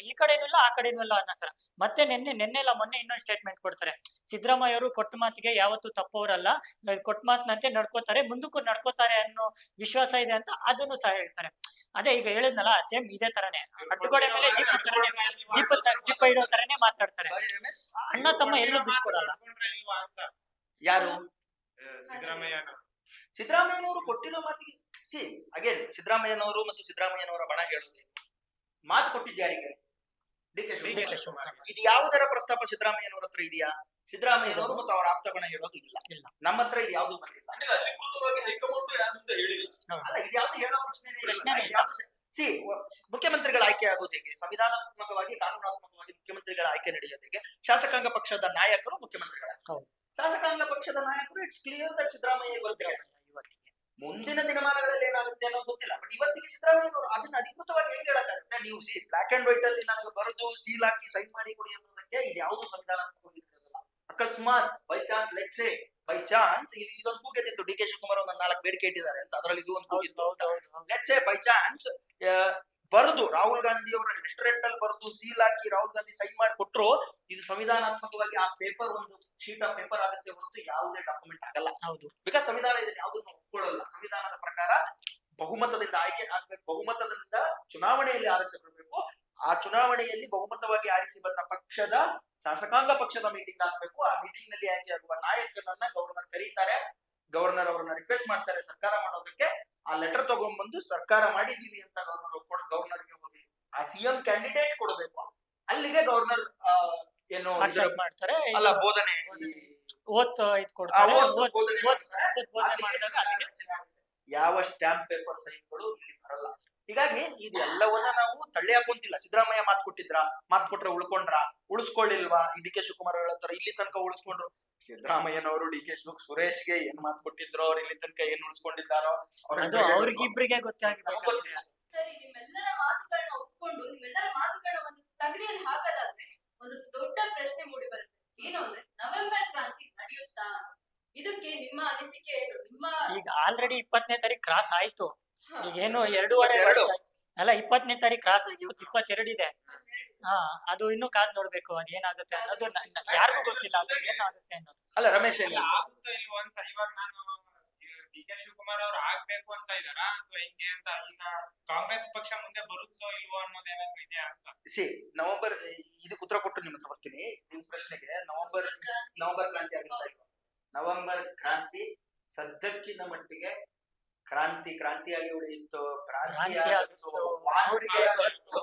ಈ ಕಡೆನೂ ಇಲ್ಲ ಆ ಕಡೆನೂ ಇಲ್ಲ ಅನ್ನೋ ತರ. ಮತ್ತೆ ನಿನ್ನೆ ಇಲ್ಲ ಮೊನ್ನೆ ಇನ್ನೊಂದು ಸ್ಟೇಟ್ಮೆಂಟ್ ಕೊಡ್ತಾರೆ, ಸಿದ್ದರಾಮಯ್ಯ ಅವರು ಕೊಟ್ಟ ಮಾತಿಗೆ ಯಾವತ್ತೂ ತಪ್ಪವರಲ್ಲ, ಕೊಟ್ಟ ಮಾತಿನಂತೆ ನಡ್ಕೋತಾರೆ, ಮುಂದಕ್ಕೂ ನಡ್ಕೋತಾರೆ ಅನ್ನೋ ವಿಶ್ವಾಸ ಇದೆ ಅಂತ ಅದನ್ನು ಸಹ ಹೇಳ್ತಾರೆ. ಅದೇ ಈಗ ಹೇಳಿದ್ನಲ್ಲ, ಸೇಮ್ ಇದೇ ತರನೇ ಅಡ್ಗೋಡೆ ಮೇಲೆ ದೀಪ ಇಡೋ ತರನೇ ಮಾತಾಡ್ತಾರೆ. ಅಣ್ಣ ತಮ್ಮ ಎಲ್ಲೂ ಬಿಟ್ಕೊಡಲ್ಲ. ಯಾರು? ಸಿದ್ದರಾಮಯ್ಯ ಸಿದ್ದರಾಮಯ್ಯನವರು ಕೊಟ್ಟಿರೋ ಮಾತಿಗೆ ಅಗೇನ್ ಸಿದ್ದರಾಮಯ್ಯನವರು ಮತ್ತು ಸಿದ್ದರಾಮಯ್ಯನವರ ಬಣ ಹೇಳೋದು, ಮಾತು ಕೊಟ್ಟಿದ್ಯಾರಿಗೆ? D K Shivakumar. ಇದು ಯಾವುದರ ಪ್ರಸ್ತಾಪ ಸಿದ್ದರಾಮಯ್ಯನವರ ಹತ್ರ ಇದೆಯಾ? ಸಿದ್ದರಾಮಯ್ಯನವರು ಮತ್ತು ಅವರ ಆಪ್ತ ಬಣ ಹೇಳೋದು ಇಲ್ಲ. ನಮ್ಮ ಹತ್ರ ಇದು ಯಾವ್ದು ಬಂದಿಲ್ಲ. ಅಧಿಕೃತವಾಗಿ ಹೈಕಮಾಂಡ್ ಯಾರು ಅಂತ ಹೇಳಿಲ್ಲ. ಅಲ್ಲ, ಇದು ಯಾವ್ದು ಹೇಳೋ ಪ್ರಶ್ನೆ ಇಲ್ಲ. ಮುಖ್ಯಮಂತ್ರಿಗಳ ಆಯ್ಕೆ ಆಗೋದು ಹೇಗೆ? ಸಂವಿಧಾನಾತ್ಮಕವಾಗಿ, ಕಾನೂನಾತ್ಮಕವಾಗಿ ಮುಖ್ಯಮಂತ್ರಿಗಳ ಆಯ್ಕೆ ನಡೆಯೋದು ಹೇಗೆ? ಶಾಸಕಾಂಗ ಪಕ್ಷದ ನಾಯಕರು ಮುಖ್ಯಮಂತ್ರಿಗಳ ಶಾಸಕಾಂಗ ಪಕ್ಷದ ನಾಯಕರು. ಇಟ್ಸ್ ಕ್ಲಿಯರ್ ದಟ್ ಸಿದ್ದರಾಮಯ್ಯ ಇವತ್ತಿಗೆ. ಮುಂದಿನ ದಿನಮಾನಗಳಲ್ಲಿ ಏನಾಗುತ್ತೆ ಅನ್ನೋದು ಗೊತ್ತಿಲ್ಲ. ಬಟ್ ಇವತ್ತಿಗೆ ಸಿದ್ದರಾಮಯ್ಯನವರು ಅದನ್ನ ಅಧಿಕೃತವಾಗಿ ಹೇಗೆ ಹೇಳಕ್ಕಾಗುತ್ತೆ? ನೀವು ಬ್ಲಾಕ್ ಅಂಡ್ ವೈಟ್ ಅಲ್ಲಿ ನನಗೆ ಬರೆದು ಸೀಲ್ ಹಾಕಿ ಸೈನ್ ಮಾಡಿ ಕೊಡಿ ಅನ್ನೋದಕ್ಕೆ ಇದು ಯಾವುದು ಸಂವಿಧಾನಾತ್ಮಕವಾಗಿ ಇರೋದಿಲ್ಲ. ಅಕಸ್ಮಾತ್ ಬೈ ಚಾನ್ಸ್ ಇದೊಂದು ಕೂಗಿತ್ತು, ಡಿ ಕೆ ಶಿವಕುಮಾರ್ ಒಂದು 4 ಬೇಡಿಕೆ ಇಟ್ಟಿದ್ದಾರೆ ಅಂತ, ಅದರಲ್ಲಿ ಇದು ಒಂದು ಕೂಗಿತ್ತು. ಲೆಟ್ಸ್ ಸೇ ಬೈ ಚಾನ್ಸ್ ಬರೆದು ರಾಹುಲ್ ಗಾಂಧಿ ಅವರ ಲೆಟರ್ ಅಲ್ಲಿ ಬರೆದು ಸೀಲ್ ಹಾಕಿ ರಾಹುಲ್ ಗಾಂಧಿ ಸೈನ್ ಮಾಡಿ ಕೊಟ್ಟರು, ಇದು ಸಂವಿಧಾನಾತ್ಮಕವಾಗಿ ಆ ಪೇಪರ್ ಒಂದು ಶೀಟ್ ಆಫ್ ಪೇಪರ್ ಆಗುತ್ತೆ ಹೊರತು ಯಾವುದೇ ಡಾಕ್ಯುಮೆಂಟ್ ಆಗಲ್ಲ. ಹೌದು, ಬಿಕಾಸ್ ಸಂವಿಧಾನ ಇದನ್ನು ಯಾವುದನ್ನು ಒಪ್ಕೊಳ್ಳಲ್ಲ. ಸಂವಿಧಾನದ ಪ್ರಕಾರ ಬಹುಮತದಿಂದ ಆಯ್ಕೆ ಆಗ್ಬೇಕು, ಬಹುಮತದಿಂದ ಚುನಾವಣೆಯಲ್ಲಿ ಆರಿಸಬೇಕು. ಆ ಚುನಾವಣೆಯಲ್ಲಿ ಬಹುಮತವಾಗಿ ಆರಿಸಿ ಬಂದ ಪಕ್ಷದ ಶಾಸಕಾಂಗ ಪಕ್ಷದ ಮೀಟಿಂಗ್ ಆಗ್ಬೇಕು. ಆ ಮೀಟಿಂಗ್ ನಲ್ಲಿ ಆಯ್ಕೆಯಾಗುವ ನಾಯಕನನ್ನ ಗವರ್ನರ್ ಕರೀತಾರೆ. ಗವರ್ನರ್ ಅವರನ್ನ ರಿಕ್ವೆಸ್ಟ್ ಮಾಡ್ತಾರೆ ಸರ್ಕಾರ ಮಾಡೋದಕ್ಕೆ. ಆ ಲೆಟರ್ ತಗೊಂಡ್ಬಂದು ಸರ್ಕಾರ ಮಾಡಿದೀವಿ ಅಂತ ಗವರ್ನರ್ಗೆ ಹೋಗಿ ಆ ಸಿಎಂ ಕ್ಯಾಂಡಿಡೇಟ್ ಕೊಡಬೇಕು. ಅಲ್ಲಿಗೆ ಗವರ್ನರ್ ಏನು ಮಾಡ್ತಾರೆ, ಅಲ್ಲ ಬೋಧನೆ ಯಾವ ಸ್ಟ್ಯಾಂಪ್ ಪೇಪರ್ ಸೈನ್ಗಳು ಇಲ್ಲಿ ಬರಲ್ಲ. ಹೀಗಾಗಿ ಇದೆಲ್ಲವನ್ನ ನಾವು ತಳ್ಳಿ ಹಾಕೊಂತಿಲ್ಲ. ಸಿದ್ದರಾಮಯ್ಯ ಮಾತು ಕೊಟ್ರೆ ಉಳಿಸ್ಕೊಳ್ಳಿಲ್ವಾ? ಈ ಡಿ ಕೆ ಶಿವಕುಮಾರ್ ಹೇಳ್ತಾರ ಇಲ್ಲಿ ತನಕ ಉಳಿಸ್ಕೊಂಡ್ರು. ಸಿದ್ದರಾಮಯ್ಯನವರು ಡಿ ಕೆ ಸುರೇಶ್ಗೆ ಏನ್ ಮಾತು ಕೊಟ್ಟಿದ್ರು, ಅವ್ರು ಇಲ್ಲಿ ತನಕ ಏನ್ ಉಳಿಸ್ಕೊಂಡಿದ್ದಾರೋ ಅವ್ರಿಗಿಬ್ರಿಗೆ ಗೊತ್ತಾಗಿದೆ. ಸರಿ, ನಿಮ್ಮೆಲ್ಲರ ಮಾತುಗಳನ್ನ ಒಪ್ಕೊಂಡು ನಿಮ್ಮೆಲ್ಲರ ಮಾತುಗಳನ್ನ ಒಂದು ತಗಡಿಯಲ್ಲಿ ಹಾಕದಾದ್ರೆ ಒಂದು ದೊಡ್ಡ ಪ್ರಶ್ನೆ ಮೂಡಿ ಬರುತ್ತೆ. ಏನು ಅಂದ್ರೆ, ನವೆಂಬರ್ ಕ್ರಾಂತಿ ನಡೆಯುತ್ತಾ? ಇದಕ್ಕೆ ನಿಮ್ಮ ಅನಿಸಿಕೆ ಏನು? ಈಗ ಆಲ್ರೆಡಿ 20ನೇ ತಾರೀಕು ಕ್ರಾಸ್ ಆಯ್ತು. ಈಗ ಏನು 2.5 ಅಲ್ಲ 20ನೇ ತಾರೀಕು ಕ್ರಾಸ್ ಆಗಿ ಇವತ್ತು 22 ಇದೆ. ಹಾ, ಅದು ಇನ್ನೂ ಕಾದ್ ನೋಡ್ಬೇಕು ಅದೇನಾಗುತ್ತೆ ಅನ್ನೋದು ಯಾರಿಗೂ ಗೊತ್ತಿಲ್ಲ ಅದು ಏನಾಗುತ್ತೆ ಅನ್ನೋದು. ಅಲ್ಲ ರಮೇಶ್ ಅಲ್ಲ, ಆಗುತ್ತೋ ಇಲ್ವೋ ಅಂತ ಇವಾಗ ನಾನು ಡಿ.ಕೆ. ಶಿವಕುಮಾರ್ ಅವ್ರು ಆಗ್ಬೇಕು ಅಂತ ಇದಾರಾ ಅಥವಾ ಹಿಂಗೆ ಅಂತ ಈಗ ಕಾಂಗ್ರೆಸ್ ಪಕ್ಷ ಮುಂದೆ ಬರುತ್ತೋ ಇಲ್ವೋ ಅನ್ನೋದೇನಾದ್ರು ಇದೆಯಾ ಅಂತ. ನವೆಂಬರ್ ಇದಕ್ಕೆ ಉತ್ತರ ಕೊಟ್ಟು ನಿಮ್ಮ ಹತ್ರ ಬರ್ತೀನಿ. ನಿಮ್ ಪ್ರಶ್ನೆಗೆ ನವೆಂಬರ್ ಕ್ರಾಂತಿ ಆಗುತ್ತಾ ಇಲ್ವಾ? ನವೆಂಬರ್ ಕ್ರಾಂತಿ ಸದ್ಯಕ್ಕಿನ ಮಟ್ಟಿಗೆ ಕ್ರಾಂತಿಯಾಗಿ ಉಳಿಯಿತು, ಕ್ರಾಂತಿ ಆಗುತ್ತೋ, ವಾಂತಿ ಆಗುತ್ತೋ,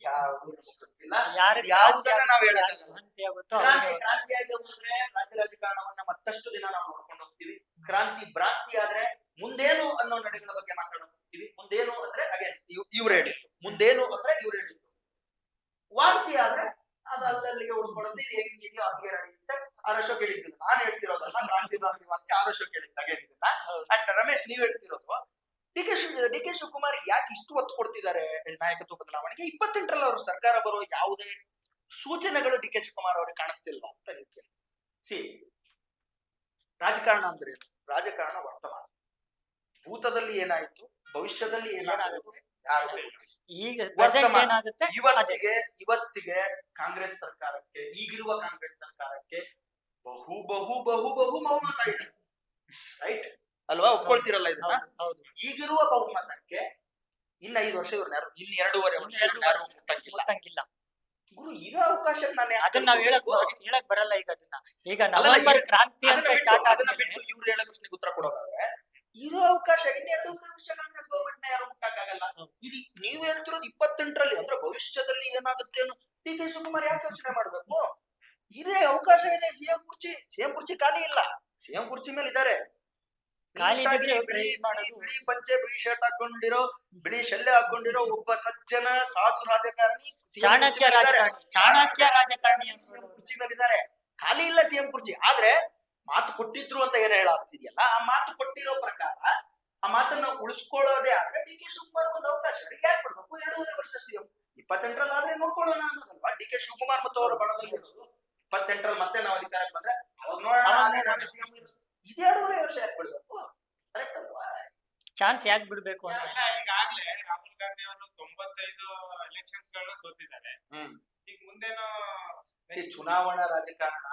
ಯಾವ್ದು ಗೊತ್ತಿಲ್ಲ. ಯಾರಿಗೆ ಯಾವುದನ್ನ ನಾವು ಹೇಳಕ್ಕಾಗಲ್ಲ. ಕ್ರಾಂತಿ ಆಗುತ್ತೋ ಅವ್ರಿಗೆ ಕ್ರಾಂತಿಯಾಗಿ ಹೋದ್ರೆ ರಾಜ್ಯ ರಾಜಕಾರಣವನ್ನ ಮತ್ತಷ್ಟು ದಿನ ನಾವು ನೋಡ್ಕೊಂಡು ಹೋಗ್ತೀವಿ. ಭ್ರಾಂತಿ ಆದ್ರೆ ಮುಂದೇನು ಅನ್ನೋ ನಡೆಗಳ ಬಗ್ಗೆ ಮಾತಾಡೋಕೆ ಹೋಗ್ತೀವಿ. ಮುಂದೇನು ಅಂದ್ರೆ ಅಗೇನ್ ಇವ್ರು ಹೇಳಿದ್ದು, ಮುಂದೇನು ಅಂದ್ರೆ ಇವ್ರು ಹೇಳಿದ್ದು. ವಾಂತಿ ಆದ್ರೆ ಅದು ಅಲ್ಲಲ್ಲಿಗೆ ಉಳ್ಕೊಳ್ಳುತ್ತೆ. ಇದು ಹೆಂಗಿದೆಯೋ ಹಂಗೆ ನಡೆಯುತ್ತೆ. ಅಶೋಕ್ ಹೇಳಿದ್ದು ನಾನು ಹೇಳ್ತಿರೋದಲ್ಲ, ಕ್ರಾಂತಿ ವಾಂತಿ ಅಶೋಕ್ ಹೇಳಿದ್ದು ಅಗೇನಿದನ್ನ. ಅಂಡ್ ರಮೇಶ್ ನೀವ್ ಹೇಳ್ತಿರೋದು ಡಿ ಕೆ ಶಿವಕುಮಾರ್ ಯಾಕೆ ಇಷ್ಟು ಒತ್ತು ಕೊಡ್ತಿದ್ದಾರೆ ನಾಯಕತ್ವ ಬದಲಾವಣೆಗೆ? 28ರಲ್ಲಿ ಅವರು ಸರ್ಕಾರ ಬರೋ ಯಾವುದೇ ಸೂಚನೆಗಳು ಡಿ ಕೆ ಶಿವಕುಮಾರ್ ಅವ್ರಿಗೆ ಕಾಣಿಸ್ತಿಲ್ಲ ಅಂತ ನೀವು ಕೇಳಿ. ರಾಜಕಾರಣ ಅಂದ್ರೆ ರಾಜಕಾರಣ ವರ್ತಮಾನ. ಭೂತದಲ್ಲಿ ಏನಾಯ್ತು, ಭವಿಷ್ಯದಲ್ಲಿ ಏನಾಗುತ್ತೆ ಯಾರು ಈಗ ವರ್ತಮಾನ. ಏನಾಗುತ್ತೆ ಇವತ್ತಿಗೆ ಕಾಂಗ್ರೆಸ್ ಸರ್ಕಾರಕ್ಕೆ, ಈಗಿರುವ ಕಾಂಗ್ರೆಸ್ ಸರ್ಕಾರಕ್ಕೆ ಬಹು ಬಹು ಬಹು ಬಹು ಬಹುಮತ ಇದೆ. ರೈಟ್ ಅಲ್ವಾ? ಒಪ್ಕೊಳ್ತಿರಲ್ಲ ಇದನ್ನ? ಹೌದು. ಈಗಿರುವ ಬಹುಮತಕ್ಕೆ ಇನ್ನ 5 ವರ್ಷ ಇವ್ರನ್ನ ಯಾರು, ಇನ್ನು 2.5 ವರ್ಷ ಇವ್ರನ್ನ ಯಾರು ಮುಟ್ಟಂಗಿಲ್ಲ. ಗುರು ಈಗ ಅವಕಾಶ ನಾನು ಅದನ್ನ ನಾವ್ ಹೇಳಕ್ ಬರಲ್ಲ ಈಗ ಅದನ್ನ. ಈಗ ನವೆಂಬರ್ ಕ್ರಾಂತಿ ಅಂತ ಸ್ಟಾರ್ಟ್ ಅದನ್ನ ಆಗಿದೆ. ಬಿಟ್ಟು ಇವ್ರು ಹೇಳೋ ಪ್ರಶ್ನೆಗೆ ಉತ್ತರ ಕೊಡೋದಾದ್ರೆ ಇರೋ ಅವಕಾಶ ಇನ್ನು 2.5 ವರ್ಷ ಕಾಂಗ್ರೆಸ್ ಗೌರ್ಮೆಂಟ್ ಯಾರು ಮುಟ್ಟಕ್ಕಾಗಲ್ಲ. ಇದು ನೀವು ಹೇಳ್ತಿರೋದು 28ರಲ್ಲಿ ಅಂದ್ರೆ ಭವಿಷ್ಯದಲ್ಲಿ ಏನಾಗುತ್ತೆ ಅನ್ನೋ ಡಿ ಕೆ ಶಿವಕುಮಾರ್ ಯಾಕೆ ಯೋಚನೆ ಮಾಡ್ಬೇಕು? ಇದೇ ಅವಕಾಶ ಇದೆ. ಸಿಎಂ ಕುರ್ಚಿ ಖಾಲಿ ಇಲ್ಲ. ಸಿಎಂ ಕುರ್ಚಿ ಮೇಲೆ ಇದ್ದಾರೆ. ಖಾಲಿ ಇದ್ರೆ ಬಿಳಿ ಪಂಚೆ, ಬಿಳಿ ಶರ್ಟ್ ಹಾಕೊಂಡಿರೋ, ಬಿಳಿ ಶಲ್ಯ ಹಾಕೊಂಡಿರೋ ಒಬ್ಬ ಸಜ್ಜನ ಸಾಧು ರಾಜಕಾರಣಿ ಚಾಣಕ್ಯ ರಾಜಕಾರಣಿ ಕುರ್ಚಿ ಮೇಲೆ ಇದ್ದಾರೆ. ಖಾಲಿ ಇಲ್ಲ ಸಿಎಂ ಕುರ್ಚಿ. ಆದ್ರೆ ಮಾತು ಕೊಟ್ಟಿದ್ರು ಅಂತ ಏನ್ ಹೇಳಾಗ್ತಿದ್ಯಲ್ಲ, ಆ ಮಾತು ಕೊಟ್ಟಿರೋ ಪ್ರಕಾರ ಆ ಮಾತನ್ನ ಉಳಿಸ್ಕೊಳ್ಳೋದೇ ಆದ್ರೆ ಡಿ ಕೆ ಶಿವಕುಮಾರ್ ಒಂದು ಅವಕಾಶ ಯಾಕೆ ಕೊಡ್ಬೇಕು? 2.5 ವರ್ಷ ಸಿಎಂ. 28ರಲ್ಲಿ ಆದ್ರೆ ನೋಡ್ಕೊಳ್ಳೋಣ ಅನ್ನೋದಲ್ವಾ ಡಿ ಕೆ ಶಿವಕುಮಾರ್ ಮತ್ತು ಅವರ ಬಣದಲ್ಲಿ ಇರೋದು. 28ರಲ್ಲಿ ಮತ್ತೆ ನಾವು ಅಧಿಕಾರಕ್ಕೆ ಬಂದ್ರೆ ಅವಾಗ ನೋಡೋಣ ಸಿಎಂ. ಇದು 2.5 ವರ್ಷ ಯಾಕೆ ಬಿಡ್ಬೇಕು? ಕರೆಕ್ಟ್ ಅಲ್ವಾ? ಚಾನ್ಸ್ ಯಾಕೆ ಬಿಡ್ಬೇಕು ಅಂತ. ಅಲ್ಲ, ಈಗಾಗ್ಲೇ ರಾಹುಲ್ ಗಾಂಧಿ ಅವರು 95 ಎಲೆಕ್ಷನ್ಸ್ ಗಳನ್ನ ಸೋತಿದ್ದಾರೆ. ಈಗ ಮುಂದೇನೋ ಚುನಾವಣಾ ರಾಜಕಾರಣ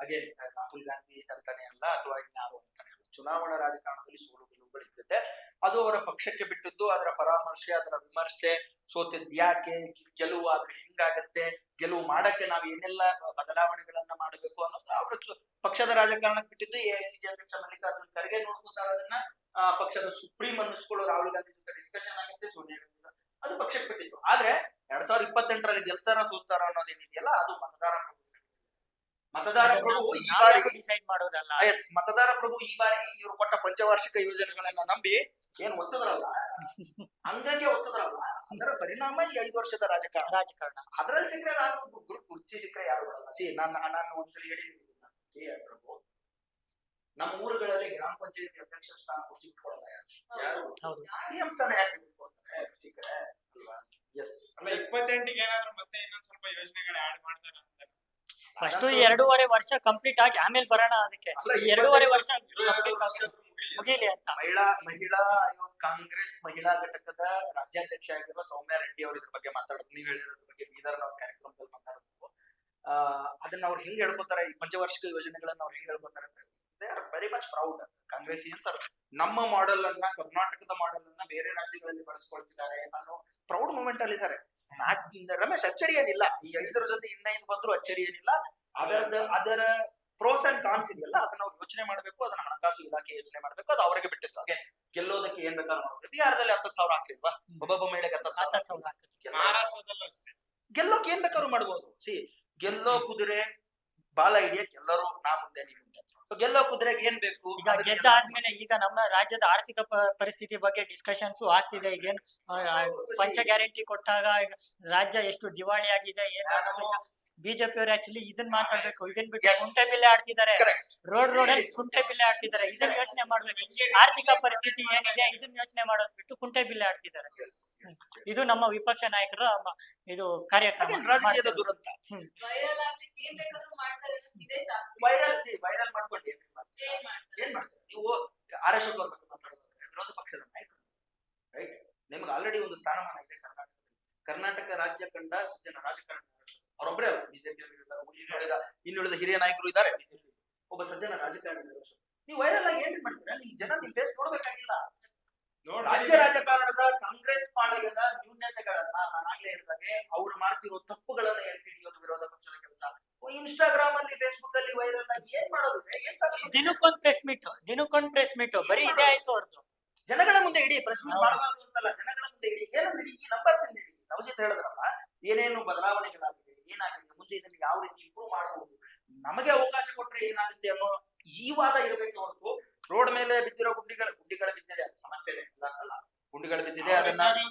ಅಗೇನ್ ರಾಹುಲ್ ಗಾಂಧಿ ಅಂತಾನೆ ಅಲ್ಲ ಅಥವಾ ಇನ್ಯಾರು ಅಂತಾನೆ ಅಲ್ಲ. ಚುನಾವಣಾ ರಾಜಕಾರಣದಲ್ಲಿ ಸೋಲು ಗೆಲುವುಗಳು ಇರ್ತದೆ. ಅದು ಅವರ ಪಕ್ಷಕ್ಕೆ ಬಿಟ್ಟದ್ದು. ಅದರ ಪರಾಮರ್ಶೆ, ಅದರ ವಿಮರ್ಶೆ, ಸೋತಿದ್ ಯಾಕೆ, ಗೆಲುವು ಆದ್ರೆ ಹೆಂಗಾಗತ್ತೆ, ಗೆಲುವು ಮಾಡಕ್ಕೆ ನಾವು ಏನೆಲ್ಲ ಬದಲಾವಣೆಗಳನ್ನ ಮಾಡಬೇಕು ಅನ್ನೋದು ಅವರ ಪಕ್ಷದ ರಾಜಕಾರಣಕ್ಕೆ ಬಿಟ್ಟಿದ್ದು. ಎಐಸಿಸಿ ಅಧ್ಯಕ್ಷ ಮಲ್ಲಿಕಾರ್ಜುನ್ ಖರ್ಗೆ ನೋಡ್ಕೊತಾರೆ ಅದನ್ನ. ಪಕ್ಷದ ಸುಪ್ರೀಂ ಅನ್ನಿಸ್ಕೊಳ್ಳೋ ರಾಹುಲ್ ಗಾಂಧಿ ಜೊತೆ ಡಿಸ್ಕಷನ್ ಆಗುತ್ತೆ. ಸೋನಿಯಾ ಗಾಂಧಿ ಅದು ಪಕ್ಷಕ್ಕೆ ಬಿಟ್ಟಿತ್ತು. ಆದ್ರೆ 2028ರಲ್ಲಿ ಗೆಲ್ತಾರ ಸೋಲ್ತಾರ ಅನ್ನೋದೇನಿದೆಯಲ್ಲ ಅದು ಮತದಾರ ಪ್ರಭು ಈ ಬಾರಿ ಡಿಸೈಡ್ ಮಾಡೋದಲ್ಲ. ಮತದಾರ ಪ್ರಭು ಈ ಬಾರಿ ಇವರು ಕೊಟ್ಟ ಪಂಚವಾರ್ಷಿಕ ಯೋಜನೆಗಳನ್ನ ನಂಬಿ ಏನ್ ಒತ್ತದ್ರಲ್ಲ, ಹಂಗಾಗಿ ಒತ್ತದ್ರಲ್ಲ. ಅದರ ಪರಿಣಾಮ ಈ 5 ವರ್ಷದ ರಾಜಕಾರಣ. ಅದ್ರಲ್ಲಿ ಸಿಕ್ಕರೆ ನಾನು ಗ್ರೂಪ್ ಕುರ್ಚಿ ಸಿಕ್ಕರೆ ಯಾರು ಬರಲ್ಲ. ನಾನು ಒಂದ್ಸಲಿ ಹೇಳಿದ್ದೀನಿ, ಪ್ರಭು ನಮ್ಮ ಊರುಗಳಲ್ಲಿ ಗ್ರಾಮ ಪಂಚಾಯತಿ ಅಧ್ಯಕ್ಷ ಸ್ಥಾನ ಕುರ್ಚಿ ಬಿಟ್ಕೊಳ್ಳಲ್ಲ ಯಾರು. ಸಿಎಂ ಸ್ಥಾನ ಯಾಕೆ ಬಿಟ್ಕೊಳ್ತಾರೆ ಸಿಕ್ಕರೆ ಅಲ್ವಾ? ಅಲ್ಲ, 28ಗೆ ಏನಾದ್ರು ಮತ್ತೆ ಇನ್ನೊಂದ್ ಸ್ವಲ್ಪ ಯೋಜನೆಗಳು ಆಡ್ ಮಾಡ್ತಾರೆ ಅಂತ. ಫಸ್ಟ್ 2.5 ವರ್ಷ ಕಂಪ್ಲೀಟ್ ಆಗಿ ಆಮೇಲೆ ಬರೋಣ. ಅದಕ್ಕೆ 2.5 ವರ್ಷ ಮುಗಿಲಿ ಅಂತ. ಮಹಿಳಾ ಆಯೋಗ್ ಕಾಂಗ್ರೆಸ್ ಮಹಿಳಾ ಘಟಕದ ರಾಜ್ಯಾಧ್ಯಕ್ಷ ಆಗಿರುವ ಸೌಮ್ಯ ರೆಡ್ಡಿ ಅವರು ಇದ್ರ ಬಗ್ಗೆ ಮಾತಾಡೋದು, ನೀವು ಹೇಳಿರೋದ್ರ ಬಗ್ಗೆ ಬೀದರ್ ಕಾರ್ಯಕ್ರಮದಲ್ಲಿ ಮಾತಾಡೋದು. ಅದನ್ನ ಅವ್ರು ಹೆಂಗ್ ಹೇಳ್ಕೊತಾರೆ, ಈ ಪಂಚವಾರ್ಷಿಕ ಯೋಜನೆಗಳನ್ನ ಅವ್ರು ಹೆಂಗ್ ಹೇಳ್ಕೊತಾರೆ ಅಂದ್ರೆ they are very much proud. Congressians ನಮ್ಮ ಮಾಡೆಲ್ ಅನ್ನ, ಕರ್ನಾಟಕದ ಮಾಡೆಲ್ ಅನ್ನ ಬೇರೆ ರಾಜ್ಯಗಳಲ್ಲಿ ಬಳಸ್ಕೊಳ್ತಿದ್ದಾರೆ ಅನ್ನೋ ಪ್ರೌಡ್ ಮೂಮೆಂಟ್ ಅಲ್ಲಿ ಇದ್ದಾರೆ. ರಮೇಶ್ ಅಚ್ಚರಿ ಏನಿಲ್ಲ. ಈ 5ರ ಜೊತೆ ಇನ್ನ 5 ಬಂದ್ರು ಅಚ್ಚರಿ ಏನಿಲ್ಲ. ಅದರ ಪ್ರೋಸ್ ಅಂಡ್ ಕಾನ್ಸ್ ಇದೆಯಲ್ಲ ಅದನ್ನ ಅವ್ರು ಯೋಚನೆ ಮಾಡ್ಬೇಕು. ಅದನ್ನ ಹಣಕಾಸು ಇಲಾಖೆ ಯೋಚನೆ ಮಾಡ್ಬೇಕು. ಅದು ಅವರಿಗೆ ಬಿಟ್ಟಿತ್ತು. ಹಾಗೆ ಗೆಲ್ಲೋದಕ್ಕೆ ಏನ್ ಬೇಕಾದ್ರೂ ಮಾಡ್ಬೇಕು. ಬಿಹಾರದಲ್ಲಿ 10,000 ಆಗ್ತಿಲ್ವಾ? ಒಬ್ಬೊಬ್ಬ ಮಹಿಳೆಗೆ 10,000 ಮಹಾರಾಷ್ಟ್ರದಲ್ಲೂ ಅಷ್ಟೇ. ಗೆಲ್ಲೋಕೆ ಏನ್ ಬೇಕಾದ್ರೂ ಮಾಡ್ಬೋದು. ಗೆಲ್ಲೋ ಕುದುರೆ ಬಾಲ ಹಿಡಿಯಕ್ ಎಲ್ಲರೂ ನಾ ಮುಂದೆ ನೀ ಮುಂದೆ. ಗೆಲ್ಲೋ ಕುದುರೆಗೆ ಏನ್ ಬೇಕು? ಈಗ ಗೆದ್ದ ಆದ್ಮೇಲೆ ಈಗ ನಮ್ಮ ರಾಜ್ಯದ ಆರ್ಥಿಕ ಪರಿಸ್ಥಿತಿ ಬಗ್ಗೆ ಡಿಸ್ಕಷನ್ಸ್ ಆಗ್ತಿದೆ. ಈಗೇನು ಪಂಚ ಗ್ಯಾರಂಟಿ ಕೊಟ್ಟಾಗ ರಾಜ್ಯ ಎಷ್ಟು ದಿವಾಳಿ ಆಗಿದೆ ಏನು ಬಿಜೆಪಿ ಅವರು ಆಕ್ಚುಲಿ ಇದನ್ನ ಮಾತಾಡ್ಬೇಕು. ಇದನ್ ಬಿಟ್ಟು ಕುಂಟೆ ಬಿಲ್ಲೆ ಆಡ್ತಿದ್ದಾರೆ. ರೋಡ್ ಅಲ್ಲಿ ಕುಂಟೆ ಬಿಲ್ಲೆ ಆಡ್ತಿದ್ದಾರೆ. ಇದನ್ನ ಯೋಚನೆ ಮಾಡ್ಬೇಕು. ಆರ್ಥಿಕ ಪರಿಸ್ಥಿತಿ ಏನಿದೆ ಇದನ್ನ ಯೋಚನೆ ಮಾಡೋದ್ ಬಿಟ್ಟು ಕುಂಟೆ ಬಿಲ್ಲೆ ಆಡ್ತಿದ್ದಾರೆ. ಇದು ನಮ್ಮ ವಿಪಕ್ಷ ನಾಯಕರ ಇದು ಕಾರ್ಯಕ್ರಮ. ರಾಜಕೀಯದ ದುರಂತ. ವೈರಲ್ ಮಾಡ್ಕೊಂಡು ಏನ್ ಮಾಡ್ತಾರೆ ನೀವು? ಆರ್ ಅಶೋಕ್ ಅವ್ರ ಬಗ್ಗೆ ಮಾತಾಡೋದು ವಿರೋಧ ಪಕ್ಷದ ನಾಯಕರು, ರೈಟ್? ನಿಮ್ಗೆ ಆಲ್ರೆಡಿ ಒಂದು ಸ್ಥಾನಮಾನ ಇದೆ. ಕರ್ನಾಟಕ ರಾಜ್ಯ ಕಂಡ ಸಜ್ಜನ ರಾಜಕಾರಣ ಅವರೊಬ್ಬರೇ ಅಲ್ಲ, ಬಿಜೆಪಿ ಇನ್ನುಳಿದ ಹಿರಿಯ ನಾಯಕರು ಇದ್ದಾರೆ. ಒಬ್ಬ ಸಜ್ಜನ ರಾಜಕಾರಣಿ. ನೀವು ವೈರಲ್ ಆಗಿ ಏನ್ ಮಾಡ್ತೀರಾ? ನಿಮ್ ಜನ ನಿಮ್ ಫೇಸ್ ನೋಡ್ಬೇಕಾಗಿಲ್ಲ. ರಾಜ್ಯ ರಾಜಕಾರಣದ ಕಾಂಗ್ರೆಸ್ ಪಾಳೆಯದ ನ್ಯೂನ್ಯತೆಗಳನ್ನ ನಾನಾಗ್ಲೇ ಹೇಳಿದಾಗೆ ಅವ್ರು ಮಾಡ್ತಿರೋ ತಪ್ಪುಗಳನ್ನ ಎತ್ತಿಡಿಯೋದು ವಿರೋಧ ಪಕ್ಷದ ಕೆಲಸ. ಇನ್ಸ್ಟಾಗ್ರಾಮ್ ಅಲ್ಲಿ, ಫೇಸ್ಬುಕ್ ಅಲ್ಲಿ ವೈರಲ್ ಆಗಿ ಏನ್ ಮಾಡೋದು? ಏನ್ ಸಾಧ್ಯ? ದಿನಕ್ಕೊಂದ್ ಪ್ರೆಸ್ ಮೀಟ್ ಬರೀ ಇದೇ ಆಯ್ತು ಅವ್ರದ್ದು. ಜನಗಳ ಮುಂದೆ ಇಡಿ, ಪ್ರೆಸ್ ಮೀಟ್ ಮಾಡಬಾರ್ದು ಅಂತಲ್ಲ, ಜನಗಳ ಮುಂದೆ ಇಡಿ. ಏನು ಇಡಿ, ಈ ನಂಬರ್ಸ್ ಇಡಿ. ನವಜಿತ್ ಹೇಳಿದ್ರಲ್ಲ, ಏನೇನು ಬದಲಾವಣೆಗಳಾಗಿದೆ, ಏನಾಗಿದೆ, ಮುಂದೆ ಇದನ್ನು ಯಾವ ರೀತಿ ಇಂಪ್ರೂವ್ ಮಾಡಬಹುದು, ನಮಗೆ ಅವಕಾಶ ಕೊಟ್ರೆ ಏನಾಗುತ್ತೆ ಅನ್ನೋ ಈ ವಾದ ಇರಬೇಕು ಹೊರತು ರೋಡ್ ಮೇಲೆ ಬಿದ್ದಿರೋ ಗುಂಡಿಗಳ ಬಿದ್ದಿದೆ, ಅದು ಸಮಸ್ಯೆ ಇಲ್ಲ ಅಂತಲ್ಲ. ಗುಂಡಿಗಳು ಬಿದ್ದಿದೆ,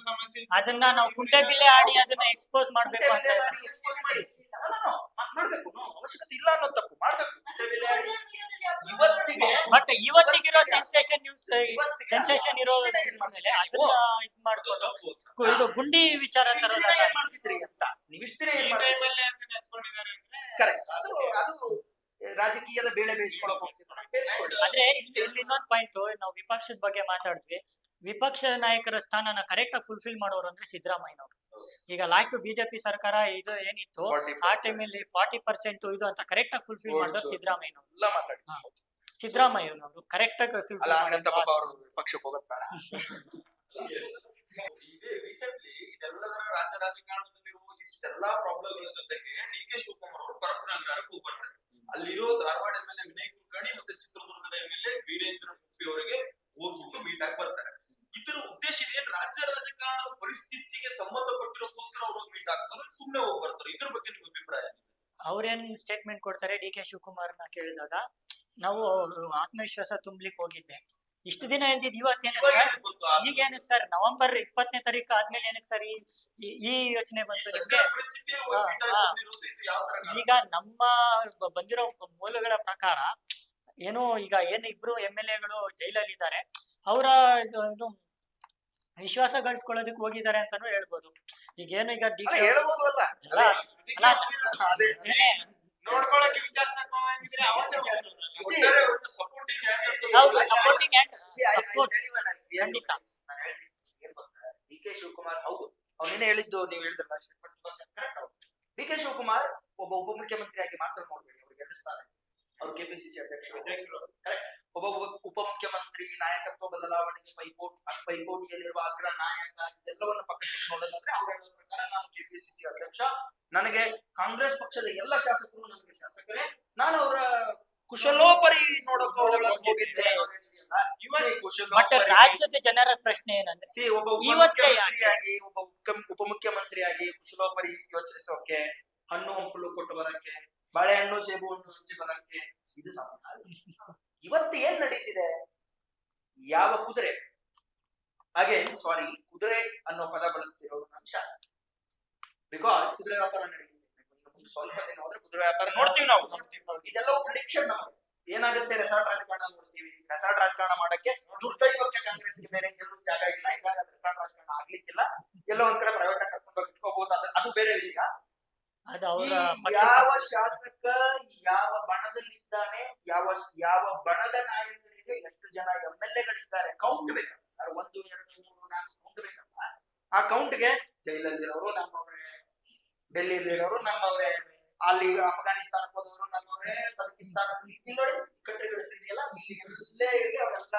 ಅದನ್ನ ನಾವು ಕುಂಟೆಬಿಲ್ಲೆ ಆಡಿ ಅದನ್ನ ಎಕ್ಸ್ಪೋಸ್ ಮಾಡ್ಬೇಕು ಅಂತ ಇಲ್ಲ. ಮಾಡ್ಬೇಕು, ಅವಶ್ಯಕತೆ ಇಲ್ಲ ಅನ್ನೋ ತಪ್ಪು ಮಾಡ್ಬೇಕು. ಇವತ್ತಿಗೆ ಬಟ್ ಇವತ್ತಿಗಿರೋ ಸೆನ್ಸೇಷನ್ ನ್ಯೂಸ್, ಸೆನ್ಸೇಷನ್ ಇರೋ ಮೇಲೆ ಅದನ್ನ ಇದ್ ಮಾಡ್ಕೊಂಡು ಇದು ಗುಂಡಿ ವಿಚಾರ ತರೋದಲ್ಲ. ಏನ್ ಮಾಡ್ತಿದ್ರಿ ಅಂತ ನೀವಿಷ್ಟಿರ ಏನ್ ಈ ಮಾಡ್ತಿದ್ರಿ? ಟೈಮಲ್ಲಿ ಅದನ್ನ ಎತ್ಕೊಂಡಿದ್ದಾರೆ ಅಂದ್ರೆ ಕರೆಕ್ಟ್. ಅದು ರಾಜಕೀಯದ ಬೇಳೆ ಬೇಯಿಸ್ಕೊಳ್ಳೋಕೆ ಆದ್ರೆ ಇಲ್ಲಿ ಇನ್ನೊಂದು ಪಾಯಿಂಟ್, ನಾವು ವಿಪಕ್ಷದ ಬಗ್ಗೆ ಮಾತಾಡಿದ್ವಿ. ವಿಪಕ್ಷ ನಾಯಕರ ಸ್ಥಾನನ ಕರೆಕ್ಟ್ ಆಗಿ ಫುಲ್ಫಿಲ್ ಮಾಡೋರು ಅಂದ್ರೆ ಸಿದ್ದರಾಮಯ್ಯನವರು. ಈಗ ಲಾಸ್ಟ್ ಬಿಜೆಪಿ ಸರ್ಕಾರ ಇದು ಏನಿತ್ತು ಆ ಟೈಮಲ್ಲಿ 40% ಇದು ಅಂತ ಕರೆಕ್ಟ್ ಆಗಿ ಫುಲ್ಫಿಲ್ ಮಾಡಿದ್ರು ಸಿದ್ದರಾಮಯ್ಯನವರು. ಎಲ್ಲ ಮಾತಾಡಿ. ಸಿದ್ದರಾಮಯ್ಯನವರು ಕರೆಕ್ಟ್ ಆಗಿ ಅಲ್ಲ, ಹಂಗಂತ ಪಾಪ ಫುಲ್ಫಿಲ್ ಅವರು ಪಕ್ಷಕ್ಕೆ ಹೋಗೋದ್ ಬೇಡ. ಇದೇ ರೀಸೆಂಟ್ಲಿ ಇದೆಲ್ಲದರ ರಾಜ್ಯ ರಾಜಕಾರಣದಲ್ಲಿರುವ ಇಷ್ಟೆಲ್ಲಾ ಪ್ರಾಬ್ಲಮ್ಗಳ ಜೊತೆಗೆ ಡಿ ಕೆ ಶಿವಕುಮಾರ್ ಅವರು ಪರಪ್ಪನಗರಕ್ಕೆ ಹೋಗಿ ಬರ್ತಾರೆ. ಅಲ್ಲಿರೋ ಧಾರವಾಡ ಮೇಲೆ ವಿನಯ್ ಕುಲಕರ್ಣಿ ಮತ್ತೆ ಚಿತ್ರದುರ್ಗದ ಮೇಲೆ ವೀರೇಂದ್ರ ಕುಪ್ಪಿ ಅವರಿಗೆ ಹೋಗ್ಬಿಟ್ಟು ಮೀಟ್ ಆಗಿ ಬರ್ತಾರೆ. ಇದರ ಉದ್ದೇಶ ಏನ್? ರಾಜ್ಯ ರಾಜಕಾರಣದ ಪರಿಸ್ಥಿತಿಗೆ ಸಂಬಂಧಪಟ್ಟಿರೋಕ್ಕೋಸ್ಕರ ಅವ್ರು ಹೋಗಿ ಮೀಟ್ ಆಗ್ತಾರೆ, ಸುಮ್ನೆ ಹೋಗಿ ಬರ್ತಾರೆ. ಇದ್ರ ಬಗ್ಗೆ ನಿಮ್ಮ ಅಭಿಪ್ರಾಯ? ಅವ್ರೇನ್ ಸ್ಟೇಟ್ಮೆಂಟ್ ಕೊಡ್ತಾರೆ, ಡಿ ಕೆ ಶಿವಕುಮಾರ್ನ ಕೇಳಿದಾಗ ನಾವು ಆತ್ಮವಿಶ್ವಾಸ ತುಂಬಲಿಕ್ಕೆ ಹೋಗಿದ್ದೆ, ಇಷ್ಟು ದಿನ ಇಲ್ದಿದ್ ಇವತ್ತೇನ ಸರ್, ಈಗ ಏನಕ್ಕೆ ಸರ್ ನವೆಂಬರ್ 20ನೇ ತಾರೀಕು ಆದ್ಮೇಲೆ ಏನಕ್ಕೆ ಸರ್ ಈ ಯೋಚನೆ ಬಂತು ನಿಮ್ಗೆ? ಈಗ ನಮ್ಮ ಬಂದಿರೋ ಮೂಲಗಳ ಪ್ರಕಾರ ಏನು, ಈಗ ಏನು ಇಬ್ರು MLA-ಗಳು ಜೈಲಲ್ಲಿ ಇದ್ದಾರೆ, ಅವರ ಇದು ವಿಶ್ವಾಸ ಗಳಿಸ್ಕೊಳ್ಳೋದಕ್ಕೆ ಹೋಗಿದ್ದಾರೆ ಅಂತಾನು ಹೇಳ್ಬೋದು. ಈಗ ಏನು, ಈಗ ಡಿ ಕೆ ಹೇಳ್ಬೋದು ಅಲ್ಲ. ನೋಡ್ಕೊಳಕ್ಕೆ ವಿಚಾರಿಸಕ್ ಹೋಗಿದ್ರೆ ಅವತ್ತೇ ಸಪೋರ್ಟಿಂಗ್ ಹೌದು, ಸಪೋರ್ಟಿಂಗ್ ಹ್ಯಾಂಡ್ ಖಂಡಿತ. ಡಿ ಕೆ ಶಿವಕುಮಾರ್ ಹೌದು, ಅವನೇನೇ ಹೇಳಿದ್ದು, ನೀವು ಹೇಳಿದ್ರಲ್ಲ, ಡಿ ಕೆ ಶಿವಕುಮಾರ್ ಒಬ್ಬ ಉಪಮುಖ್ಯಮಂತ್ರಿಯಾಗಿ ಮಾತ್ರ ನೋಡ್ಬೇಡಿ, ಅವ್ರಿಗೆ ಗೆಲ್ಲಿಸ್ತಾರೆ. ಅವ್ರು ಕೆಪಿಸಿಸಿ ಅಧ್ಯಕ್ಷರು. ಒಬ್ಬ ಉಪಮುಖ್ಯಮಂತ್ರಿ ನಾಯಕತ್ವ ಬದಲಾವಣೆಗೆ ಪೈಪೋಟಿಯಲ್ಲಿರುವ ಅಗ್ರ ನಾಯಕ, ಇದೆಲ್ಲವನ್ನು ಪಕ್ಷಕ್ಕೆ ನೋಡೋದಾದ್ರೆ ಅವ್ರ ಹೇಳೋ ಪ್ರಕಾರ ನಾನು ಕೆಪಿಸಿಸಿ ಅಧ್ಯಕ್ಷ, ನನಗೆ ಕಾಂಗ್ರೆಸ್ ಪಕ್ಷದ ಎಲ್ಲ ಶಾಸಕರು ನನಗೆ ಶಾಸಕರೇ, ನಾನು ಅವರ ಕುಶಲೋಪರಿ ನೋಡೋಕೆ ಹೋಗಿದ್ದೆ. ಬಟ್ ರಾಜ್ಯದ ಜನರ ಪ್ರಶ್ನೆ ಏನಂದ್ರೆ, ಒಬ್ಬ ಇವತ್ತೇ ಉಪಮುಖ್ಯಮಂತ್ರಿಯಾಗಿ ಒಬ್ಬ ಉಪಮುಖ್ಯಮಂತ್ರಿಯಾಗಿ ಕುಶಲೋಪರಿ ಯೋಚಿಸೋಕೆ, ಹಣ್ಣು ಹಂಪಲು ಕೊಟ್ಟು ಬರಕ್ಕೆ, ಬಾಳೆಹಣ್ಣು ಸೇಬು ಹಣ್ಣು ಹಂಚಿ ಬರಕ್ಕೆ ಇದು ಸಮಯ. ಇವತ್ತು ಏನ್ ನಡೀತಿದೆ? ಯಾವ ಕುದುರೆ, ಹಾಗೆ ಸಾರಿ, ಕುದುರೆ ಅನ್ನೋ ಪದ ಬಳಸ್ತಿರೋದು ನಮ್ಮ ಶಾಸಕ. ಬಿಕಾಸ್ ಕುದುರೆ ವ್ಯಾಪಾರ ನಡೀತಿದೆ, ಸ್ವಲ್ಪ ದಿನ ಹೋದ್ರೆ ಕುದುರೆ ವ್ಯಾಪಾರ ನೋಡ್ತೀವಿ ನಾವು. ಇದೆಲ್ಲವೂ ಪ್ರಿಡಿಕ್ಷನ್ ನಮಗೆ. ಏನಾಗುತ್ತೆ? ರೆಸಾರ್ಟ್ ರಾಜಕಾರಣ ನೋಡ್ತೀವಿ. ರೆಸಾರ್ಟ್ ರಾಜಕಾರಣ ಮಾಡಕ್ಕೆ ದುರ್ದೈವಕ್ಕೆ ಕಾಂಗ್ರೆಸ್ಗೆ ಬೇರೆ ಎಲ್ಲೂ ಜಾಗ ಇಲ್ಲ. ಈಗ ರೆಸಾರ್ಟ್ ರಾಜಕಾರಣ ಆಗ್ಲಿಕ್ಕಿಲ್ಲ, ಎಲ್ಲೋ ಒಂದ್ ಕಡೆ ಪ್ರೈವೇಟ್ ಆಗಿ ಕರ್ಕೊಂಡು ಇಟ್ಕೋಬಹುದು, ಅದು ಬೇರೆ ವಿಷಯ. ಅದು ಅವರ ಯಾವ ಶಾಸಕ ಯಾವ ಬಣದಲ್ಲಿದ್ದಾನೆ, ಯಾವ ಬಣದ ನಾಯಕರಿಗೆ ಎಷ್ಟು ಜನ MLA-ಗಳಿದ್ದಾರೆ ಕೌಂಟ್ ಬೇಕಲ್ಲ ಸರ್. 1 2 3 4 ಕೌಂಟ್ ಬೇಕಲ್ಲ. ಆ ಕೌಂಟ್ಗೆ ಜೈಲಲ್ಲಿರೋರು ನಮ್ಮವರೇ, ಡೆಲ್ಲಿಯಲ್ಲಿರೋರು ನಮ್ಮವರೇ, ಅಲ್ಲಿ ಅಫ್ಘಾನಿಸ್ತಾನಕ್ಕೆ ಹೋದವರು ನಮ್ಮವರೇ, ಪಾಕಿಸ್ತಾನ, ಇಲ್ಲಿ ನೋಡಿ ಕಂಟ್ರಿಗಳು ಸಿರಿಯಲ್ಲ,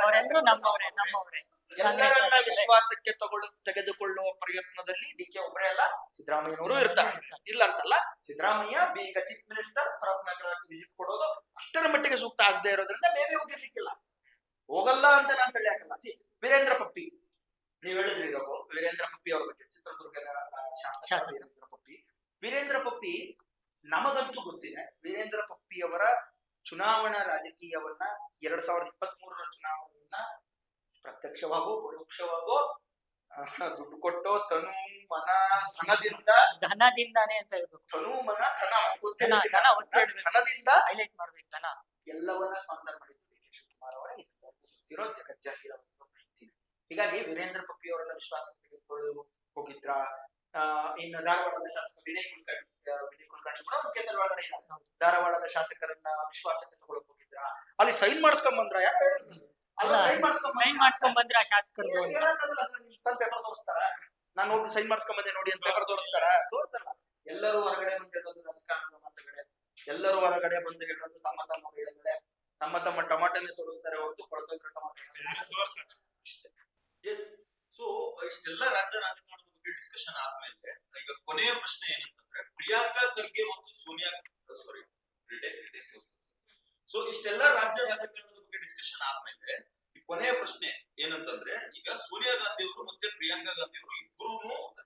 ಅವರೆಲ್ಲರೂ ನಮ್ಮವರೇ. ಎಲ್ಲರನ್ನ ವಿಶ್ವಾಸಕ್ಕೆ ತೆಗೆದುಕೊಳ್ಳುವ ಪ್ರಯತ್ನದಲ್ಲಿ ಡಿ ಕೆ ಒಬ್ಬರೇ ಅಲ್ಲ, ಸಿದ್ದರಾಮಯ್ಯನವರು ಇರ್ತಾರೆ. ಇಲ್ಲ ಅಂತಲ್ಲ, ಸಿದ್ದರಾಮಯ್ಯ ಈಗ ಚೀಫ್ ಮಿನಿಸ್ಟರ್ ಪರಪ್ಪನಗರಕ್ಕೆ ವಿಸಿಟ್ ಕೊಡೋದು ಅಷ್ಟರ ಮಟ್ಟಿಗೆ ಸೂಕ್ತ ಆಗದೆ ಇರೋದ್ರಿಂದ ಮೇಬಿ ಹೋಗಿರ್ಲಿಕ್ಕಿಲ್ಲ, ಹೋಗಲ್ಲ ಅಂತ ನಾನು ಹೇಳಕ್ಕಿಲ್ಲ. ವೀರೇಂದ್ರ ಪಪ್ಪಿ, ನೀವು ಹೇಳಿದ್ರಿ ವೀರೇಂದ್ರ ಪಪ್ಪಿ ಅವರ ಬಗ್ಗೆ, ಚಿತ್ರದುರ್ಗದ ಶಾಸಕ ವೀರೇಂದ್ರ ಪಪ್ಪಿ ನಮಗಂತೂ ಗೊತ್ತಿದೆ. ವೀರೇಂದ್ರ ಪಪ್ಪಿ ಅವರ ಚುನಾವಣಾ ರಾಜಕೀಯವನ್ನ 2023ರ ಚುನಾವಣೆಯನ್ನ ಪ್ರತ್ಯಕ್ಷವಾಗೋ ಪರೋಕ್ಷವಾಗೋ ದುಡ್ಡು ಕೊಟ್ಟೋ ಧನದಿಂದಾನೇ ಅಂತ ಹೇಳ್ಬೇಕು. ಧನದಿಂದ ಹೈಲೈಟ್ ಮಾಡ್ಬೇಕು. ಧನ ಎಲ್ಲವನ್ನ ಸ್ಪಾನ್ಸರ್ ಮಾಡಿದ್ದು ಡಿ ಕೆ ಶಿವಕುಮಾರ್ ಅವರ ಇರೋ ಜಗಜ್ಜಾಹೀರ. ಹೀಗಾಗಿ ವೀರೇಂದ್ರ ಪಪ್ಪಿ ಅವರನ್ನ ವಿಶ್ವಾಸ ತೆಗೆದುಕೊಳ್ಳಲು ಹೋಗಿದ್ರ. ಇನ್ನು ಧಾರವಾಡದ ಶಾಸಕ ವಿನಯ್ ಕುಲಕರ್ಣಿ ಕೂಡ ಒಂದು ಕೇಸಲ್ಲಿ ಒಳಗಡೆ ಇಲ್ಲ. ಧಾರವಾಡದ ಶಾಸಕರನ್ನ ವಿಶ್ವಾಸಕ್ಕೆ ತಗೊಳಕ್ ಹೋಗಿದ್ರ, ಅಲ್ಲಿ ಸೈನ್ ಮಾಡಿಸ್ಕೊಂಡ್ ಬಂದ್ರ? ಸೈನ್ ಮಾಡ್ಸ್ಕೊಂಡ್ ಬಂದ್ರೆ ಆ ಶಾಸಕರು ಪೇಪರ್ ತೋರಿಸ್ತಾರ. ನಾನು ನೋಡಿ ಸೈನ್ ಮಾಡಿಸ್ಕೊಂಡ್ ಬಂದೆ ನೋಡಿ ಅಂತ ಪೇಪರ್ ತೋರಿಸ್ತಾರ? ತೋರಿಸಲ್ಲ. ಎಲ್ಲರೂ ಹೊರಗಡೆ ಬಂದು ಹೇಳೋದು ರಾಜಕಾರಣದ ಮಾತುಗಳೇ, ಎಲ್ಲರೂ ಹೊರಗಡೆ ಬಂದು ಹೇಳೋದು ತಮ್ಮ ತಮ್ಮ ವೇಳೆಗಳೇ, ತಮ್ಮ ಟೊಮಾಟೋನೇ ತೋರಿಸ್ತಾರೆ ಹೊರತು ಕೊಳತೋಗಿರೋ ಟೊಮಾಟೋ ಅಷ್ಟೇ. ಎಸ್. ಸೊ ಇಷ್ಟೆಲ್ಲ ರಾಜ್ಯ ರಾಜಕಾರಣದ ಬಗ್ಗೆ ಡಿಸ್ಕಷನ್ ಆದ್ಮೇಲೆ ಈಗ ಕೊನೆಯ ಪ್ರಶ್ನೆ ಏನಂತಂದ್ರೆ, ಪ್ರಿಯಾಂಕಾ ಖರ್ಗೆ ಮತ್ತು ಸೋನಿಯಾ ಸೊ ಇಷ್ಟೆಲ್ಲ ರಾಜ್ಯ ರಾಜಕಾರಣದ ಬಗ್ಗೆ ಡಿಸ್ಕಷನ್ ಆದ್ಮೇಲೆ ಕೊನೆಯ ಪ್ರಶ್ನೆ ಏನಂತಂದ್ರೆ, ಈಗ ಸೋನಿಯಾ ಗಾಂಧಿ ಅವರು ಮತ್ತೆ ಪ್ರಿಯಾಂಕಾ ಗಾಂಧಿ ಅವರು ಇಬ್ಬರು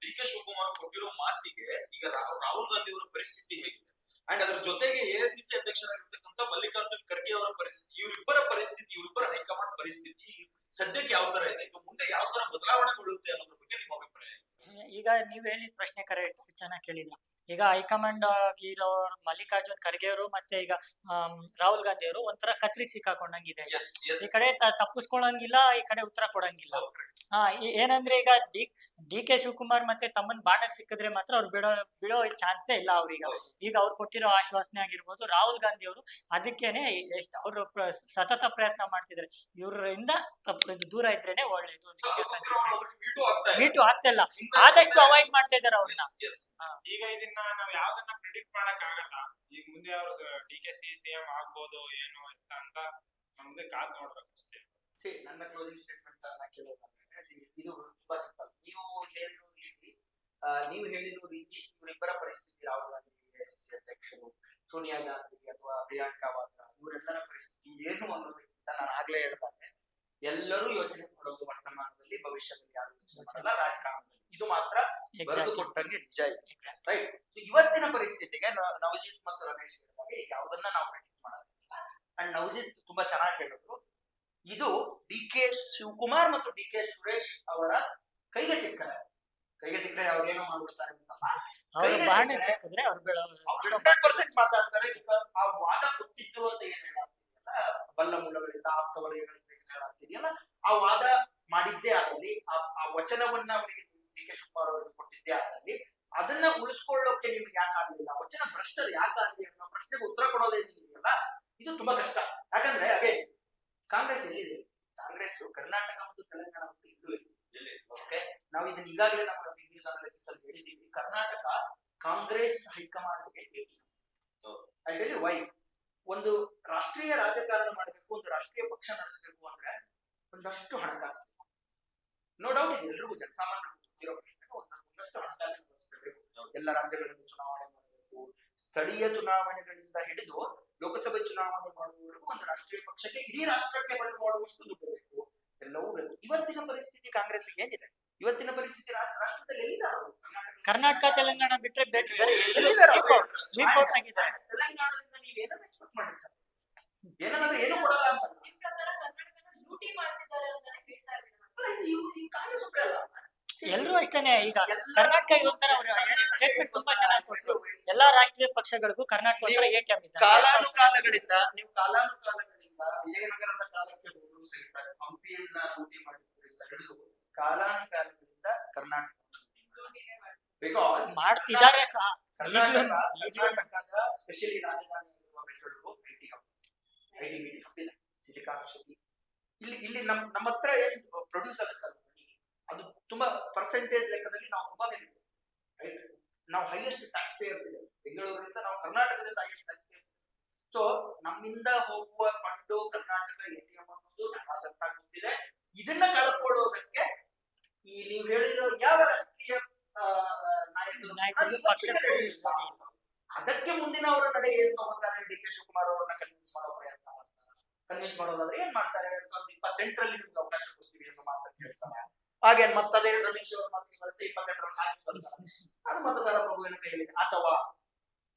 ಡಿ ಕೆ ಶಿವಕುಮಾರ್ ಕೊಟ್ಟಿರೋ ಮಾತಿಗೆ ಈಗ ರಾಹುಲ್ ಗಾಂಧಿ ಅವರ ಪರಿಸ್ಥಿತಿ ಹೇಗಿದೆ, ಅಂಡ್ ಅದ್ರ ಜೊತೆಗೆ ಎಐಸಿಸಿ ಅಧ್ಯಕ್ಷರಾಗಿರ್ತಕ್ಕಂಥ ಮಲ್ಲಿಕಾರ್ಜುನ್ ಖರ್ಗೆ ಅವರ ಪರಿಸ್ಥಿತಿ, ಇವರಿಬ್ಬರ ಹೈಕಮಾಂಡ್ ಪರಿಸ್ಥಿತಿ ಸದ್ಯಕ್ಕೆ ಯಾವ ತರ ಇದೆ, ಈಗ ಮುಂದೆ ಯಾವ ತರ ಬದಲಾವಣೆಗೊಳ್ಳುತ್ತೆ ಅನ್ನೋದ್ರ ಬಗ್ಗೆ ನಿಮ್ಮ ಅಭಿಪ್ರಾಯ? ಈಗ ನೀವ್ ಹೇಳಿದ ಪ್ರಶ್ನೆ ಕರೆಕ್ಟ್, ಚೆನ್ನಾಗಿ ಕೇಳಿದ್ರ. ಈಗ ಹೈಕಮಾಂಡ್ ಇರೋ ಮಲ್ಲಿಕಾರ್ಜುನ್ ಖರ್ಗೆ ಅವರು ಮತ್ತೆ ಈಗ ರಾಹುಲ್ ಗಾಂಧಿ ಅವರು ಒಂಥರ ಕತ್ರಿಗೆ ಸಿಕ್ಕಾಕೊಂಡಂಗಿದೆ. ಈ ಕಡೆ ತಪ್ಪಿಸ್ಕೊಳಂಗಿಲ್ಲ, ಈ ಕಡೆ ಉತ್ತರ ಕೊಡಂಗಿಲ್ಲ. ಏನಂದ್ರೆ ಈಗ ಡಿ ಕೆ ಶಿವಕುಮಾರ್ ಮತ್ತೆ ತಮ್ಮನ್ ಬಾಣಕ್ ಸಿಕ್ಕಿದ್ರೆ ಮಾತ್ರ ಅವ್ರು ಬಿಡೋ ಚಾನ್ಸೇ ಇಲ್ಲ ಅವ್ರೀಗ. ಈಗ ಅವ್ರು ಕೊಟ್ಟಿರೋ ಆಶ್ವಾಸನೆ ಆಗಿರ್ಬೋದು, ರಾಹುಲ್ ಗಾಂಧಿ ಅವರು ಅದಕ್ಕೇನೆ ಅವರು ಸತತ ಪ್ರಯತ್ನ ಮಾಡ್ತಿದ್ದಾರೆ. ಇವರಿಂದ ದೂರ ಇದ್ರೇನೆ ಒಳ್ಳೇದು. ಮೀಟು ಆಗ್ತಿಲ್ಲ, ಆದಷ್ಟು ಅವಾಯ್ಡ್ ಮಾಡ್ತಾ ಇದಾರೆ ಅವ್ರನ್ನ. ಈಗ ಇದನ್ನ ನಾವ್ ಯಾವ್ದನ್ನ ಪ್ರಿಡಿಕ್ಟ್ ಮಾಡಕ್ ಆಗಲ್ಲ. ಈಗ ಮುಂದೆ ಅವ್ರು DKC CM ಆಗ್ಬೋದು ಏನೋ ಅಂತ ಮುಂದೆ ಕಾದ್ ನೋಡ್ಬೇಕು ಅಷ್ಟೇ. ನನ್ನ ಕ್ಲೋಸಿಂಗ್ ಸ್ಟೇಟ್ಮೆಂಟ್ ಕೇಳೋದಾದ್ರೆ ಇದು ತುಂಬಾ ಸಿಂಪಲ್. ನೀವು ಹೇಳಿರೋ ರೀತಿ ಇವರಿಬ್ಬರ ಪರಿಸ್ಥಿತಿ, ರಾಹುಲ್ ಗಾಂಧಿ ಎಐಸಿಸಿ ಅಧ್ಯಕ್ಷರು, ಸೋನಿಯಾ ಗಾಂಧಿ ಅಥವಾ ಪ್ರಿಯಾಂಕಾ ವಾದ್ರಾ, ಇವರೆಲ್ಲರ ಪರಿಸ್ಥಿತಿ ಏನು ಅನ್ನೋದಕ್ಕಿಂತ ನಾನು ಆಗ್ಲೇ ಹೇಳ್ತಾನೆ, ಎಲ್ಲರೂ ಯೋಚನೆ ಮಾಡೋದು ವರ್ತಮಾನದಲ್ಲಿ, ಭವಿಷ್ಯದಲ್ಲಿ ಯಾರು ಯೋಚನೆ ಮಾಡಲ್ಲ, ರಾಜಕಾರಣದಲ್ಲಿ. ಇದು ಮಾತ್ರ ಬರೆದು ಕೊಟ್ಟಂಗೆ ನಿಜ ಇದೆ, ರೈಟ್? ಇವತ್ತಿನ ಪರಿಸ್ಥಿತಿಗೆ ನವಜೀತ್ ಮತ್ತು ರಮೇಶ್ ಹೇಳಿದಾಗ ಈಗ ಯಾವುದನ್ನ ನಾವು ಪ್ರೆಡಿಕ್ಟ್ ಮಾಡೋದಿಲ್ಲ. ಅಂಡ್ ನವಜೀತ್ ತುಂಬಾ ಚೆನ್ನಾಗಿ ಹೇಳಿದ್ರು, ಇದು ಡಿ ಕೆ ಶಿವಕುಮಾರ್ ಮತ್ತು ಡಿ ಕೆ ಸುರೇಶ್ ಅವರ ಕೈಗೆ ಸಿಕ್ಕರೆ ಅವ್ರೇನೋ ಮಾಡ್ಬಿಡ್ತಾರೆ ಅಂತಲ್ಲ, 100% ಮಾತಾಡ್ತಾರೆ. ಬಿಕಾಸ್ ಆ ವಾದ ಕೊಟ್ಟಿದ್ದು ಅಂತ ಏನ್ ಹೇಳಾಗ್ತಿದೆಯಲ್ಲ, ಬಲ್ಲ ಮೂಲಗಳಿಂದ ಆಪ್ತ ವಲಯಗಳಿಂದ ಹೇಳಾಗ್ತಿದೆಯಲ್ಲ, ಆ ವಾದ ಮಾಡಿದ್ದೇ ಆಗಲಿ, ಆ ವಚನವನ್ನ ಅವರಿಗೆ ಡಿ ಕೆ ಶಿವಕುಮಾರ್ ಅವರಿಗೆ ಕೊಟ್ಟಿದ್ದೇ ಆಗಲಿ, ಅದನ್ನ ಉಳಿಸ್ಕೊಳ್ಳೋಕೆ ನಿಮ್ಗೆ ಯಾಕಾಗ್ಲಿಲ್ಲ, ವಚನ ಭ್ರಷ್ಟರು ಯಾಕಾಗ್ಲಿ ಅನ್ನೋ ಪ್ರಶ್ನೆಗೆ ಉತ್ತರ ಕೊಡೋದೇ ಇದೆಯಲ್ಲ, ಇದು ತುಂಬಾ ಕಷ್ಟ. ಯಾಕಂದ್ರೆ ಅದೇ ಕಾಂಗ್ರೆಸ್ ಎಲ್ಲಿದೆ? ಕಾಂಗ್ರೆಸ್ ಕರ್ನಾಟಕ ಮತ್ತು ತೆಲಂಗಾಣ ಮತ್ತು ಇಲ್ಲೂ ಇದೆ. ಓಕೆ, ನಾವು ಇದನ್ನ ಈಗಾಗಲೇ ನಮ್ಮ ಬಿಗ್ ನ್ಯೂಸ್ ಅನಾಲಿಸಿಸ್ ಅಲ್ಲಿ ಹೇಳಿದೀವಿ. ಕರ್ನಾಟಕ ಕಾಂಗ್ರೆಸ್ ಹೈಕಮಾಂಡ್ಗೆ ಭೇಟಿ. ಅಲ್ಲಿ ವೈ ಒಂದು ರಾಷ್ಟ್ರೀಯ ರಾಜಕಾರಣ ಮಾಡಬೇಕು, ಒಂದು ರಾಷ್ಟ್ರೀಯ ಪಕ್ಷ ನಡೆಸಬೇಕು ಅಂದ್ರೆ ಒಂದಷ್ಟು ಹಣಕಾಸು, ನೋ ಡೌಟ್ ಇದೆ, ಎಲ್ರಿಗೂ ಜನಸಾಮಾನ್ಯರಿಗೂ ಗೊತ್ತಿರೋ ಪ್ರಶ್ನೆ. ಒಂದಷ್ಟು ಹಣಕಾಸು ವ್ಯವಸ್ಥೆಬೇಕು. ಎಲ್ಲ ರಾಜ್ಯಗಳಲ್ಲಿ ಚುನಾವಣೆ ಮಾಡಬೇಕು, ಸ್ಥಳೀಯ ಚುನಾವಣೆಗಳಿಂದ ಹಿಡಿದು ಲೋಕಸಭೆ ಚುನಾವಣೆ ಮಾಡುವವರೆಗೂ ಒಂದು ರಾಷ್ಟ್ರೀಯ ಪಕ್ಷಕ್ಕೆ, ಇಡೀ ರಾಷ್ಟ್ರಕ್ಕೆ ಬಂದು ಮಾಡುವಷ್ಟು ದುಡ್ಡು ಬೇಕು, ಎಲ್ಲವೂ ಬೇಕು. ಇವತ್ತಿನ ಪರಿಸ್ಥಿತಿ ಕಾಂಗ್ರೆಸ್ ಏನಿದೆ? ಇವತ್ತಿನ ಪರಿಸ್ಥಿತಿ ರಾಷ್ಟ್ರದಲ್ಲಿ ಎಲ್ಲಿದ್ದಾರೆ? ಕರ್ನಾಟಕ ತೆಲಂಗಾಣ ಬಿಟ್ರೆ ತೆಲಂಗಾಣದಿಂದ ನೀವು ಏನನ್ನ ಎಕ್ಸ್ಪೆಕ್ಟ್ ಮಾಡಿ ಸರ್? ಏನಂದ್ರೆ ಏನು ಕೊಡಲ್ಲ ಅಂತ ನಿಮ್ ಪ್ರಕಾರ ಕರ್ನಾಟಕನ ಲೂಟಿ ಮಾಡ್ತಿದ್ದಾರೆ ಅಂತಾನೆ ಹೇಳ್ತಾ ಇದ್ದಾರೆ. ಕಾಂಗ್ರೆಸ್ ಒಬ್ಬರೇ ಅಲ್ಲ, ಎಲ್ರು ಅಷ್ಟೇನೆ. ಈಗ ಕರ್ನಾಟಕ ಇದೊಂಥರ ಸ್ಟೇಟ್ಮೆಂಟ್ ತುಂಬಾ ಚೆನ್ನಾಗಿ ಕೊಟ್ಟರು. ಎಲ್ಲಾ ರಾಷ್ಟ್ರೀಯ ಪಕ್ಷಗಳಿಗೂ ಕರ್ನಾಟಕ ಒಂಥರ ATM ಇದ್ದ. ಕಾಲಾನುಕಾಲಗಳಿಂದ ವಿಜಯನಗರದ ಕಾಲಕ್ಕೆ ಹೋದ್ರು ಸಹಿತ, ಹಂಪಿಯನ್ನ ಲೂಟಿ ಮಾಡಿದ್ರಿಂದ ಹಿಡಿದು ಕಾಲಾನುಕಾಲಗಳಿಂದ ಕರ್ನಾಟಕ ಮಾಡ್ತಿದ್ದಾರೆ ಸಹ. ಕರ್ನಾಟಕದ ಸ್ಪೆಷಲಿ ರಾಜಧಾನಿ ಬೆಂಗಳೂರು ಐಟಿ ಹಬ್ಬಿದೆ, ಸಿಲಿಕಾನ್ ಸಿಟಿ. ಇಲ್ಲಿ ನಮ್ಮ ಹತ್ರ ಏನ್ ಪ್ರೊಡ್ಯೂಸ್ ಆಗುತ್ತಲ್ಲ, ಅದು ತುಂಬಾ ಪರ್ಸೆಂಟೇಜ್ ಲೆಕ್ಕದಲ್ಲಿ ನಾವು ತುಂಬಾ ಬೇರೆ, ರೈಟ್? ನಾವು ಹೈಯೆಸ್ಟ್ ಟ್ಯಾಕ್ಸ್ ಪೇಯರ್ಸ್ ಇದೆ ಬೆಂಗಳೂರಿನಿಂದ, ನಾವು ಕರ್ನಾಟಕದಿಂದ ಹೈಯೆಸ್ಟ್ ಟ್ಯಾಕ್ಸ್ ಪೇಯರ್ಸ್. ಸೊ ನಮ್ಮಿಂದ ಹೋಗುವ ಫಂಡು ಕರ್ನಾಟಕ ATM ಅನ್ನೋದು ಸಣ್ಣ ಗೊತ್ತಿದೆ. ಇದನ್ನ ಕಳ್ಕೊಳ್ಳೋದಕ್ಕೆ ಈ ನೀವು ಹೇಳಿರೋ ಯಾವ ರಾಷ್ಟ್ರೀಯ ನಾಯಕರು ಅದಕ್ಕೆ ಮುಂದಿನ ಅವರ ನಡೆ ಏನ್ ತಗೋತಾರೆ? ಡಿ ಕೆ ಶಿವಕುಮಾರ್ ಅವರನ್ನ ಕನ್ವಿನ್ಸ್ ಮಾಡೋ ಪ್ರಯತ್ನ ಮಾಡ್ತಾರೆ. ಕನ್ವಿನ್ಸ್ ಮಾಡೋದಾದ್ರೆ ಏನ್ ಮಾಡ್ತಾರೆ? 2028ರಲ್ಲಿ ನಿಮ್ಗೆ ಅವಕಾಶ ಕೊಡ್ತೀವಿ ಅನ್ನೋ ಮಾತನ್ನು ಹೇಳ್ತಾರೆ. ಹಾಗೆ ಮತ್ತದೇ ರಮೇಶ್ ಅವರ ಮಾತಿಗೆ ಬರುತ್ತೆ, 28ರಲ್ಲಿ ಅದು ಮತದಾರ ಪ್ರಭುವಿನ ಕೈಯಲ್ಲಿ. ಅಥವಾ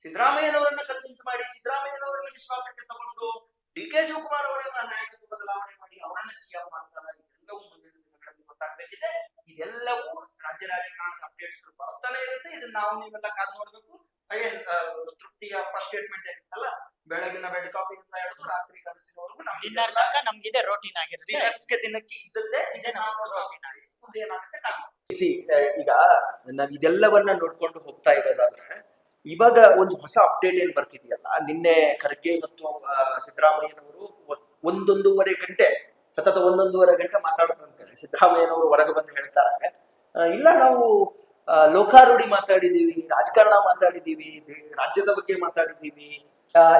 ಸಿದ್ದರಾಮಯ್ಯನವರನ್ನ ಕನ್ವಿನ್ಸ್ ಮಾಡಿ, ಸಿದ್ದರಾಮಯ್ಯನವರನ್ನ ವಿಶ್ವಾಸಕ್ಕೆ ತಗೊಂಡು ಡಿ ಕೆ ಶಿವಕುಮಾರ್ ಅವರನ್ನ ನಾಯಕತ್ವ ಬದಲಾವಣೆ ಮಾಡಿ ಅವರನ್ನ CM ಮಾಡ್ತಾರೆ. ಇದೆಲ್ಲವೂ ಮುಂದಿನ ದಿನಗಳಲ್ಲಿ ಗೊತ್ತಾಗಬೇಕಿದೆ. ಇದೆಲ್ಲವೂ ರಾಜ್ಯ ರಾಜಕಾರಣದ ಅಪ್ಡೇಟ್ಸ್ ಬರ್ತಾನೆ ಇರುತ್ತೆ. ಇದನ್ನ ನಾವು ನೀವೆಲ್ಲ ಕಾದು ನೋಡ್ಬೇಕು. ಹಾಗೆ ತೃಪ್ತಿಯ ಫಸ್ಟ್ ಸ್ಟೇಟ್ಮೆಂಟ್ ಏನಿತ್ತಲ್ಲ, ಬೆಳಗಿನ ಬೆಡ್ ಕಾಫಿ ಇಂದ ಹಿಡಿದು ರಾತ್ರಿ ಕನಸಿನವರೆಗೂ ನಮ್ಗಿದೆ ರೋಟೀನ್ ಆಗಿರುತ್ತೆ. ದಿನಕ್ಕೆ ಇದ್ದದ್ದೇ ಈಗ ನಾವ್ ಇದೆಲ್ಲವನ್ನ ನೋಡ್ಕೊಂಡು ಹೋಗ್ತಾ ಇರೋದಾದ್ರೆ, ಇವಾಗ ಒಂದು ಹೊಸ ಅಪ್ಡೇಟ್ ಏನ್ ಬರ್ತಿದೆಯಲ್ಲ, ನಿನ್ನೆ ಖರ್ಗೆ ಮತ್ತು ಸಿದ್ದರಾಮಯ್ಯನವರು ಒಂದೊಂದೂವರೆ ಗಂಟೆ ಮಾತಾಡ್ತಾರೆ. ಸಿದ್ದರಾಮಯ್ಯನವರು ಹೊರಗೆ ಬಂದು ಹೇಳ್ತಾರೆ, ಇಲ್ಲ ನಾವು ಲೋಕಾರೂಢಿ ಮಾತಾಡಿದೀವಿ, ರಾಜಕಾರಣ ಮಾತಾಡಿದೀವಿ, ರಾಜ್ಯದ ಬಗ್ಗೆ ಮಾತಾಡಿದೀವಿ.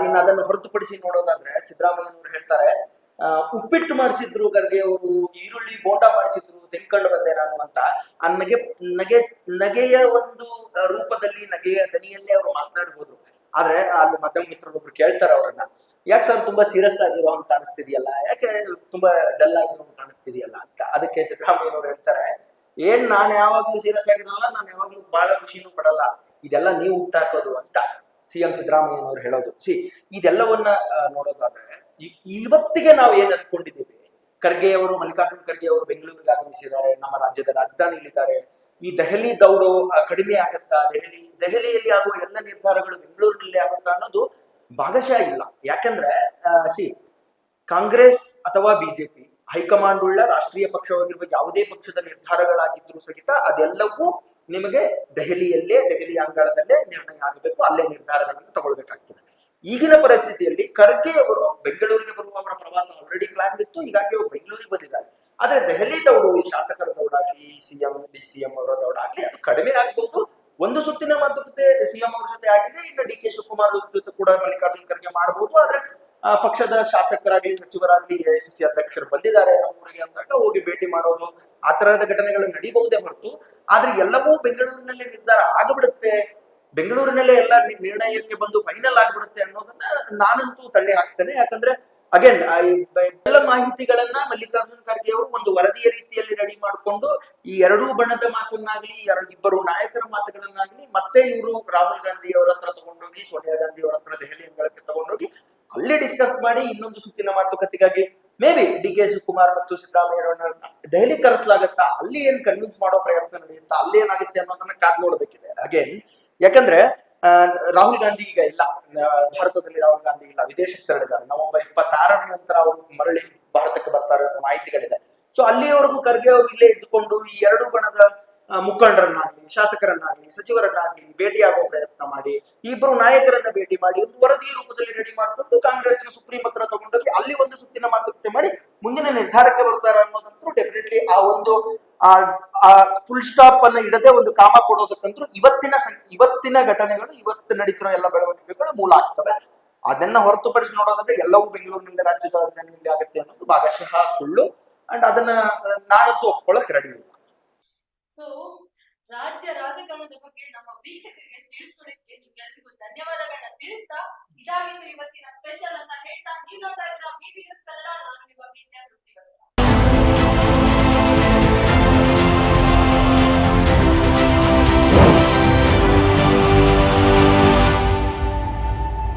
ಇನ್ನು ಅದನ್ನು ಹೊರತುಪಡಿಸಿ ನೋಡೋದಾದ್ರೆ ಸಿದ್ದರಾಮಯ್ಯನವರು ಹೇಳ್ತಾರೆ ಉಪ್ಪಿಟ್ಟು ಮಾಡಿಸಿದ್ರು ಖರ್ಗೆ ಅವರು, ಈರುಳ್ಳಿ ಬೋಂಡ ಮಾಡಿಸಿದ್ರು, ತಿನ್ಕೊಂಡು ಬಂದೆ ನಾನು ಅಂತ ಆ ನಗೆಯ ಒಂದು ರೂಪದಲ್ಲಿ, ನಗೆಯ ದನಿಯಲ್ಲೇ ಅವರು ಮಾತನಾಡಿ ಹೋದ್ರು. ಆದ್ರೆ ಅಲ್ಲಿ ಮಾಧ್ಯಮ ಮಿತ್ರರೊಬ್ರು ಕೇಳ್ತಾರೆ ಅವ್ರನ್ನ, ಯಾಕೆ ಸರ್ ತುಂಬಾ ಸೀರಿಯಸ್ ಆಗಿರೋ ಅಂತ ಕಾಣಿಸ್ತಿದೆಯಲ್ಲ, ಯಾಕೆ ತುಂಬಾ ಡಲ್ ಆಗಿರೋ ಕಾಣಿಸ್ತಿದೆಯಲ್ಲ ಅಂತ. ಅದಕ್ಕೆ ಸಿದ್ದರಾಮಯ್ಯನವರು ಹೇಳ್ತಾರೆ, ಏನ್ ನಾನು ಯಾವಾಗ್ಲೂ ಸೀರಿಯಸ್ ಆಗಿರಲ್ಲ, ನಾನು ಯಾವಾಗ್ಲೂ ಬಹಳ ಖುಷಿನೂ ಪಡಲ್ಲ, ಇದೆಲ್ಲ ನೀವು ಹುಟ್ಟಾಕೋದು ಅಂತ ಸಿಎಂ ಸಿದ್ದರಾಮಯ್ಯನವರು ಹೇಳೋದು. ಇದೆಲ್ಲವನ್ನ ನೋಡೋದಾದ್ರೆ ಇವತ್ತಿಗೆ ನಾವು ಏನ್ ಅನ್ಕೊಂಡಿದ್ದೀವಿ, ಖರ್ಗೆ ಅವರು, ಮಲ್ಲಿಕಾರ್ಜುನ್ ಖರ್ಗೆ ಅವರು ಬೆಂಗಳೂರಿಗೆ ಆಗಮಿಸಿದ್ದಾರೆ, ನಮ್ಮ ರಾಜ್ಯದ ರಾಜಧಾನಿಯಲ್ಲಿದ್ದಾರೆ. ಈ ದೆಹಲಿ ದೌಡು ಕಡಿಮೆ ಆಗತ್ತಾ, ದೆಹಲಿಯಲ್ಲಿ ಆಗುವ ಎಲ್ಲ ನಿರ್ಧಾರಗಳು ಬೆಂಗಳೂರಿನಲ್ಲಿ ಆಗುತ್ತಾ ಅನ್ನೋದು ಭಾಗಶಃ ಇಲ್ಲ. ಯಾಕಂದ್ರೆ ಕಾಂಗ್ರೆಸ್ ಅಥವಾ ಬಿಜೆಪಿ ಹೈಕಮಾಂಡ್ ಉಳ್ಳ ರಾಷ್ಟ್ರೀಯ ಪಕ್ಷವಾಗಿರುವ ಯಾವುದೇ ಪಕ್ಷದ ನಿರ್ಧಾರಗಳಾಗಿದ್ರು ಸಹಿತ ಅದೆಲ್ಲವೂ ನಿಮಗೆ ದೆಹಲಿ ಅಂಗಳದಲ್ಲೇ ನಿರ್ಣಯ ಆಗಬೇಕು, ಅಲ್ಲೇ ನಿರ್ಧಾರಗಳನ್ನು ತಗೊಳ್ಬೇಕಾಗ್ತದೆ. ಈಗಿನ ಪರಿಸ್ಥಿತಿಯಲ್ಲಿ ಖರ್ಗೆ ಅವರು ಬೆಂಗಳೂರಿಗೆ ಬರುವ ಅವರ ಪ್ರವಾಸ ಆಲ್ರೆಡಿ ಪ್ಲಾನ್ ಇತ್ತು, ಹೀಗಾಗಿ ಅವರು ಬೆಂಗಳೂರಿಗೆ ಬಂದಿದ್ದಾರೆ. ಆದ್ರೆ ದೆಹಲಿ ದೌಡು, ಶಾಸಕರ ದೌಡಾಗ್ಲಿ, ಡಿ.ಸಿ.ಎಂ ಅವರ ದೌಡಾಗ್ಲಿ ಅದು ಕಡಿಮೆ ಆಗ್ಬಹುದು. ಒಂದು ಸುತ್ತಿನ ಮಾತುಕತೆ ಸಿಎಂ ಅವ್ರ ಜೊತೆ ಆಗಿದೆ, ಇನ್ನು ಡಿ.ಕೆ ಶಿವಕುಮಾರ್ ಜೊತೆ ಕೂಡ ಮಲ್ಲಿಕಾರ್ಜುನ್ ಖರ್ಗೆ ಮಾಡಬಹುದು. ಆದ್ರೆ ಪಕ್ಷದ ಶಾಸಕರಾಗ್ಲಿ, ಸಚಿವರಾಗ್ಲಿ, ಎಐಸಿಸಿ ಅಧ್ಯಕ್ಷರು ಬಂದಿದ್ದಾರೆ ಊರಿಗೆ ಅಂದಾಗ ಹೋಗಿ ಭೇಟಿ ಮಾಡೋದು, ಆ ತರಹದ ಘಟನೆಗಳು ನಡೀಬಹುದೇ ಹೊರತು, ಆದ್ರೆ ಎಲ್ಲವೂ ಬೆಂಗಳೂರಿನಲ್ಲಿ ನಿರ್ಧಾರ ಆಗ್ಬಿಡುತ್ತೆ, ಬೆಂಗಳೂರಿನಲ್ಲೇ ಎಲ್ಲ ನಿರ್ಣಯಕ್ಕೆ ಬಂದು ಫೈನಲ್ ಆಗ್ಬಿಡುತ್ತೆ ಅನ್ನೋದನ್ನ ನಾನಂತೂ ತಳ್ಳಿ ಹಾಕ್ತೇನೆ. ಯಾಕಂದ್ರೆ ಅಗೇನ್ ಎಲ್ಲ ಮಾಹಿತಿಗಳನ್ನ ಮಲ್ಲಿಕಾರ್ಜುನ್ ಖರ್ಗೆ ಅವರು ಒಂದು ವರದಿಯ ರೀತಿಯಲ್ಲಿ ರೆಡಿ ಮಾಡಿಕೊಂಡು ಈ ಎರಡೂ ಬಣದ ಮಾತನ್ನಾಗ್ಲಿ, ಇಬ್ಬರು ನಾಯಕರ ಮಾತುಗಳನ್ನಾಗ್ಲಿ, ಮತ್ತೆ ಇವರು ರಾಹುಲ್ ಗಾಂಧಿ ಅವರ ಹತ್ರ ತಗೊಂಡೋಗಿ, ಸೋನಿಯಾ ಗಾಂಧಿ ಅವರ ಹತ್ರ ದೆಹಲಿ ಅಂಗಳಕ್ಕೆ ತಗೊಂಡೋಗಿ ಅಲ್ಲಿ ಡಿಸ್ಕಸ್ ಮಾಡಿ ಇನ್ನೊಂದು ಸುತ್ತಿನ ಮಾತುಕತೆಗಾಗಿ ಮೇ ಬಿ ಡಿ.ಕೆ ಶಿವಕುಮಾರ್ ಮತ್ತು ಸಿದ್ದರಾಮಯ್ಯರನ್ನ ದೆಹಲಿ ಕರೆಸಲಾಗತ್ತಾ, ಅಲ್ಲಿ ಏನ್ ಕನ್ವಿನ್ಸ್ ಮಾಡೋ ಪ್ರಯತ್ನ ನಡೆಯುತ್ತಾ, ಅಲ್ಲಿ ಏನಾಗುತ್ತೆ ಅನ್ನೋದನ್ನ ಕಾದ್ ನೋಡ್ಬೇಕಿದೆ. ಅಗೇನ್ ಯಾಕಂದ್ರೆ ರಾಹುಲ್ ಗಾಂಧಿ ಈಗ ಇಲ್ಲ, ಭಾರತದಲ್ಲಿ ರಾಹುಲ್ ಗಾಂಧಿ ಇಲ್ಲ, ವಿದೇಶಕ್ಕೆ ತೆರಳಿದ್ದಾರೆ. ನವೆಂಬರ್ 26ರ ನಂತರ ಅವರು ಮರಳಿ ಭಾರತಕ್ಕೆ ಬರ್ತಾರೆ ಅನ್ನೋ ಮಾಹಿತಿಗಳಿದೆ. ಸೊ ಅಲ್ಲಿಯವರೆಗೂ ಖರ್ಗೆ ಅವರು ಇಲ್ಲೇ ಇದ್ದುಕೊಂಡು ಈ ಎರಡು ಬಣದ ಮುಖಂಡರನ್ನಾಗ್ಲಿ, ಶಾಸಕರನ್ನಾಗ್ಲಿ, ಸಚಿವರನ್ನಾಗ್ಲಿ ಭೇಟಿಯಾಗುವ ಪ್ರಯತ್ನ ಮಾಡಿ, ಇಬ್ಬರು ನಾಯಕರನ್ನ ಭೇಟಿ ಮಾಡಿ ಒಂದು ವರದಿ ರೂಪದಲ್ಲಿ ರೆಡಿ ಮಾಡಿಕೊಂಡು ಕಾಂಗ್ರೆಸ್ನ ಸುಪ್ರೀಂ ಹತ್ರ ತಗೊಂಡೋಗಿ ಅಲ್ಲಿ ಒಂದು ಸುತ್ತಿನ ಮಾತುಕತೆ ಮಾಡಿ ಮುಂದಿನ ನಿರ್ಧಾರಕ್ಕೆ ಬರ್ತಾರೆ ಅನ್ನೋದಂತೂ ಡೆಫಿನೆಟ್ಲಿ ಆ ಒಂದು ಫುಲ್ ಸ್ಟಾಪ್ ಅನ್ನ ಇಡದೆ ಒಂದು ಕಾಮ ಕೊಡೋದಕ್ಕಂತೂ ಇವತ್ತಿನ ಘಟನೆಗಳು, ಇವತ್ತು ನಡೀತಿರೋ ಎಲ್ಲ ಬೆಳವಣಿಗೆಗಳು ಮೂಲ ಆಗ್ತವೆ. ಅದನ್ನ ಹೊರತುಪಡಿಸಿ ನೋಡೋದಾದ್ರೆ ಎಲ್ಲವೂ ಬೆಂಗಳೂರಿನಲ್ಲಿ ರಾಜ್ಯದ ರಾಜಧಾನಿಯಲ್ಲಿ ಆಗುತ್ತೆ ಅನ್ನೋದು ಭಾಗಶಃ ಸುಳ್ಳು. ಅಂಡ್ ಅದನ್ನ ನಾನಂತೂ ಒಪ್ಕೊಳ್ಳಕ್ ರೆಡಿ ಇಲ್ಲ. ಸೊ ರಾಜ್ಯ ರಾಜಕಾರಣದ ಬಗ್ಗೆ ನಮ್ಮ ವೀಕ್ಷಕರಿಗೆ ತಿಳಿಸ್ಕೊಡಕ್ಕೆ ನಿಮ್ಗೆಲ್ರಿಗೂ ಧನ್ಯವಾದಗಳನ್ನ ತಿಳಿಸ್ತಾ ಇದಾಗಿ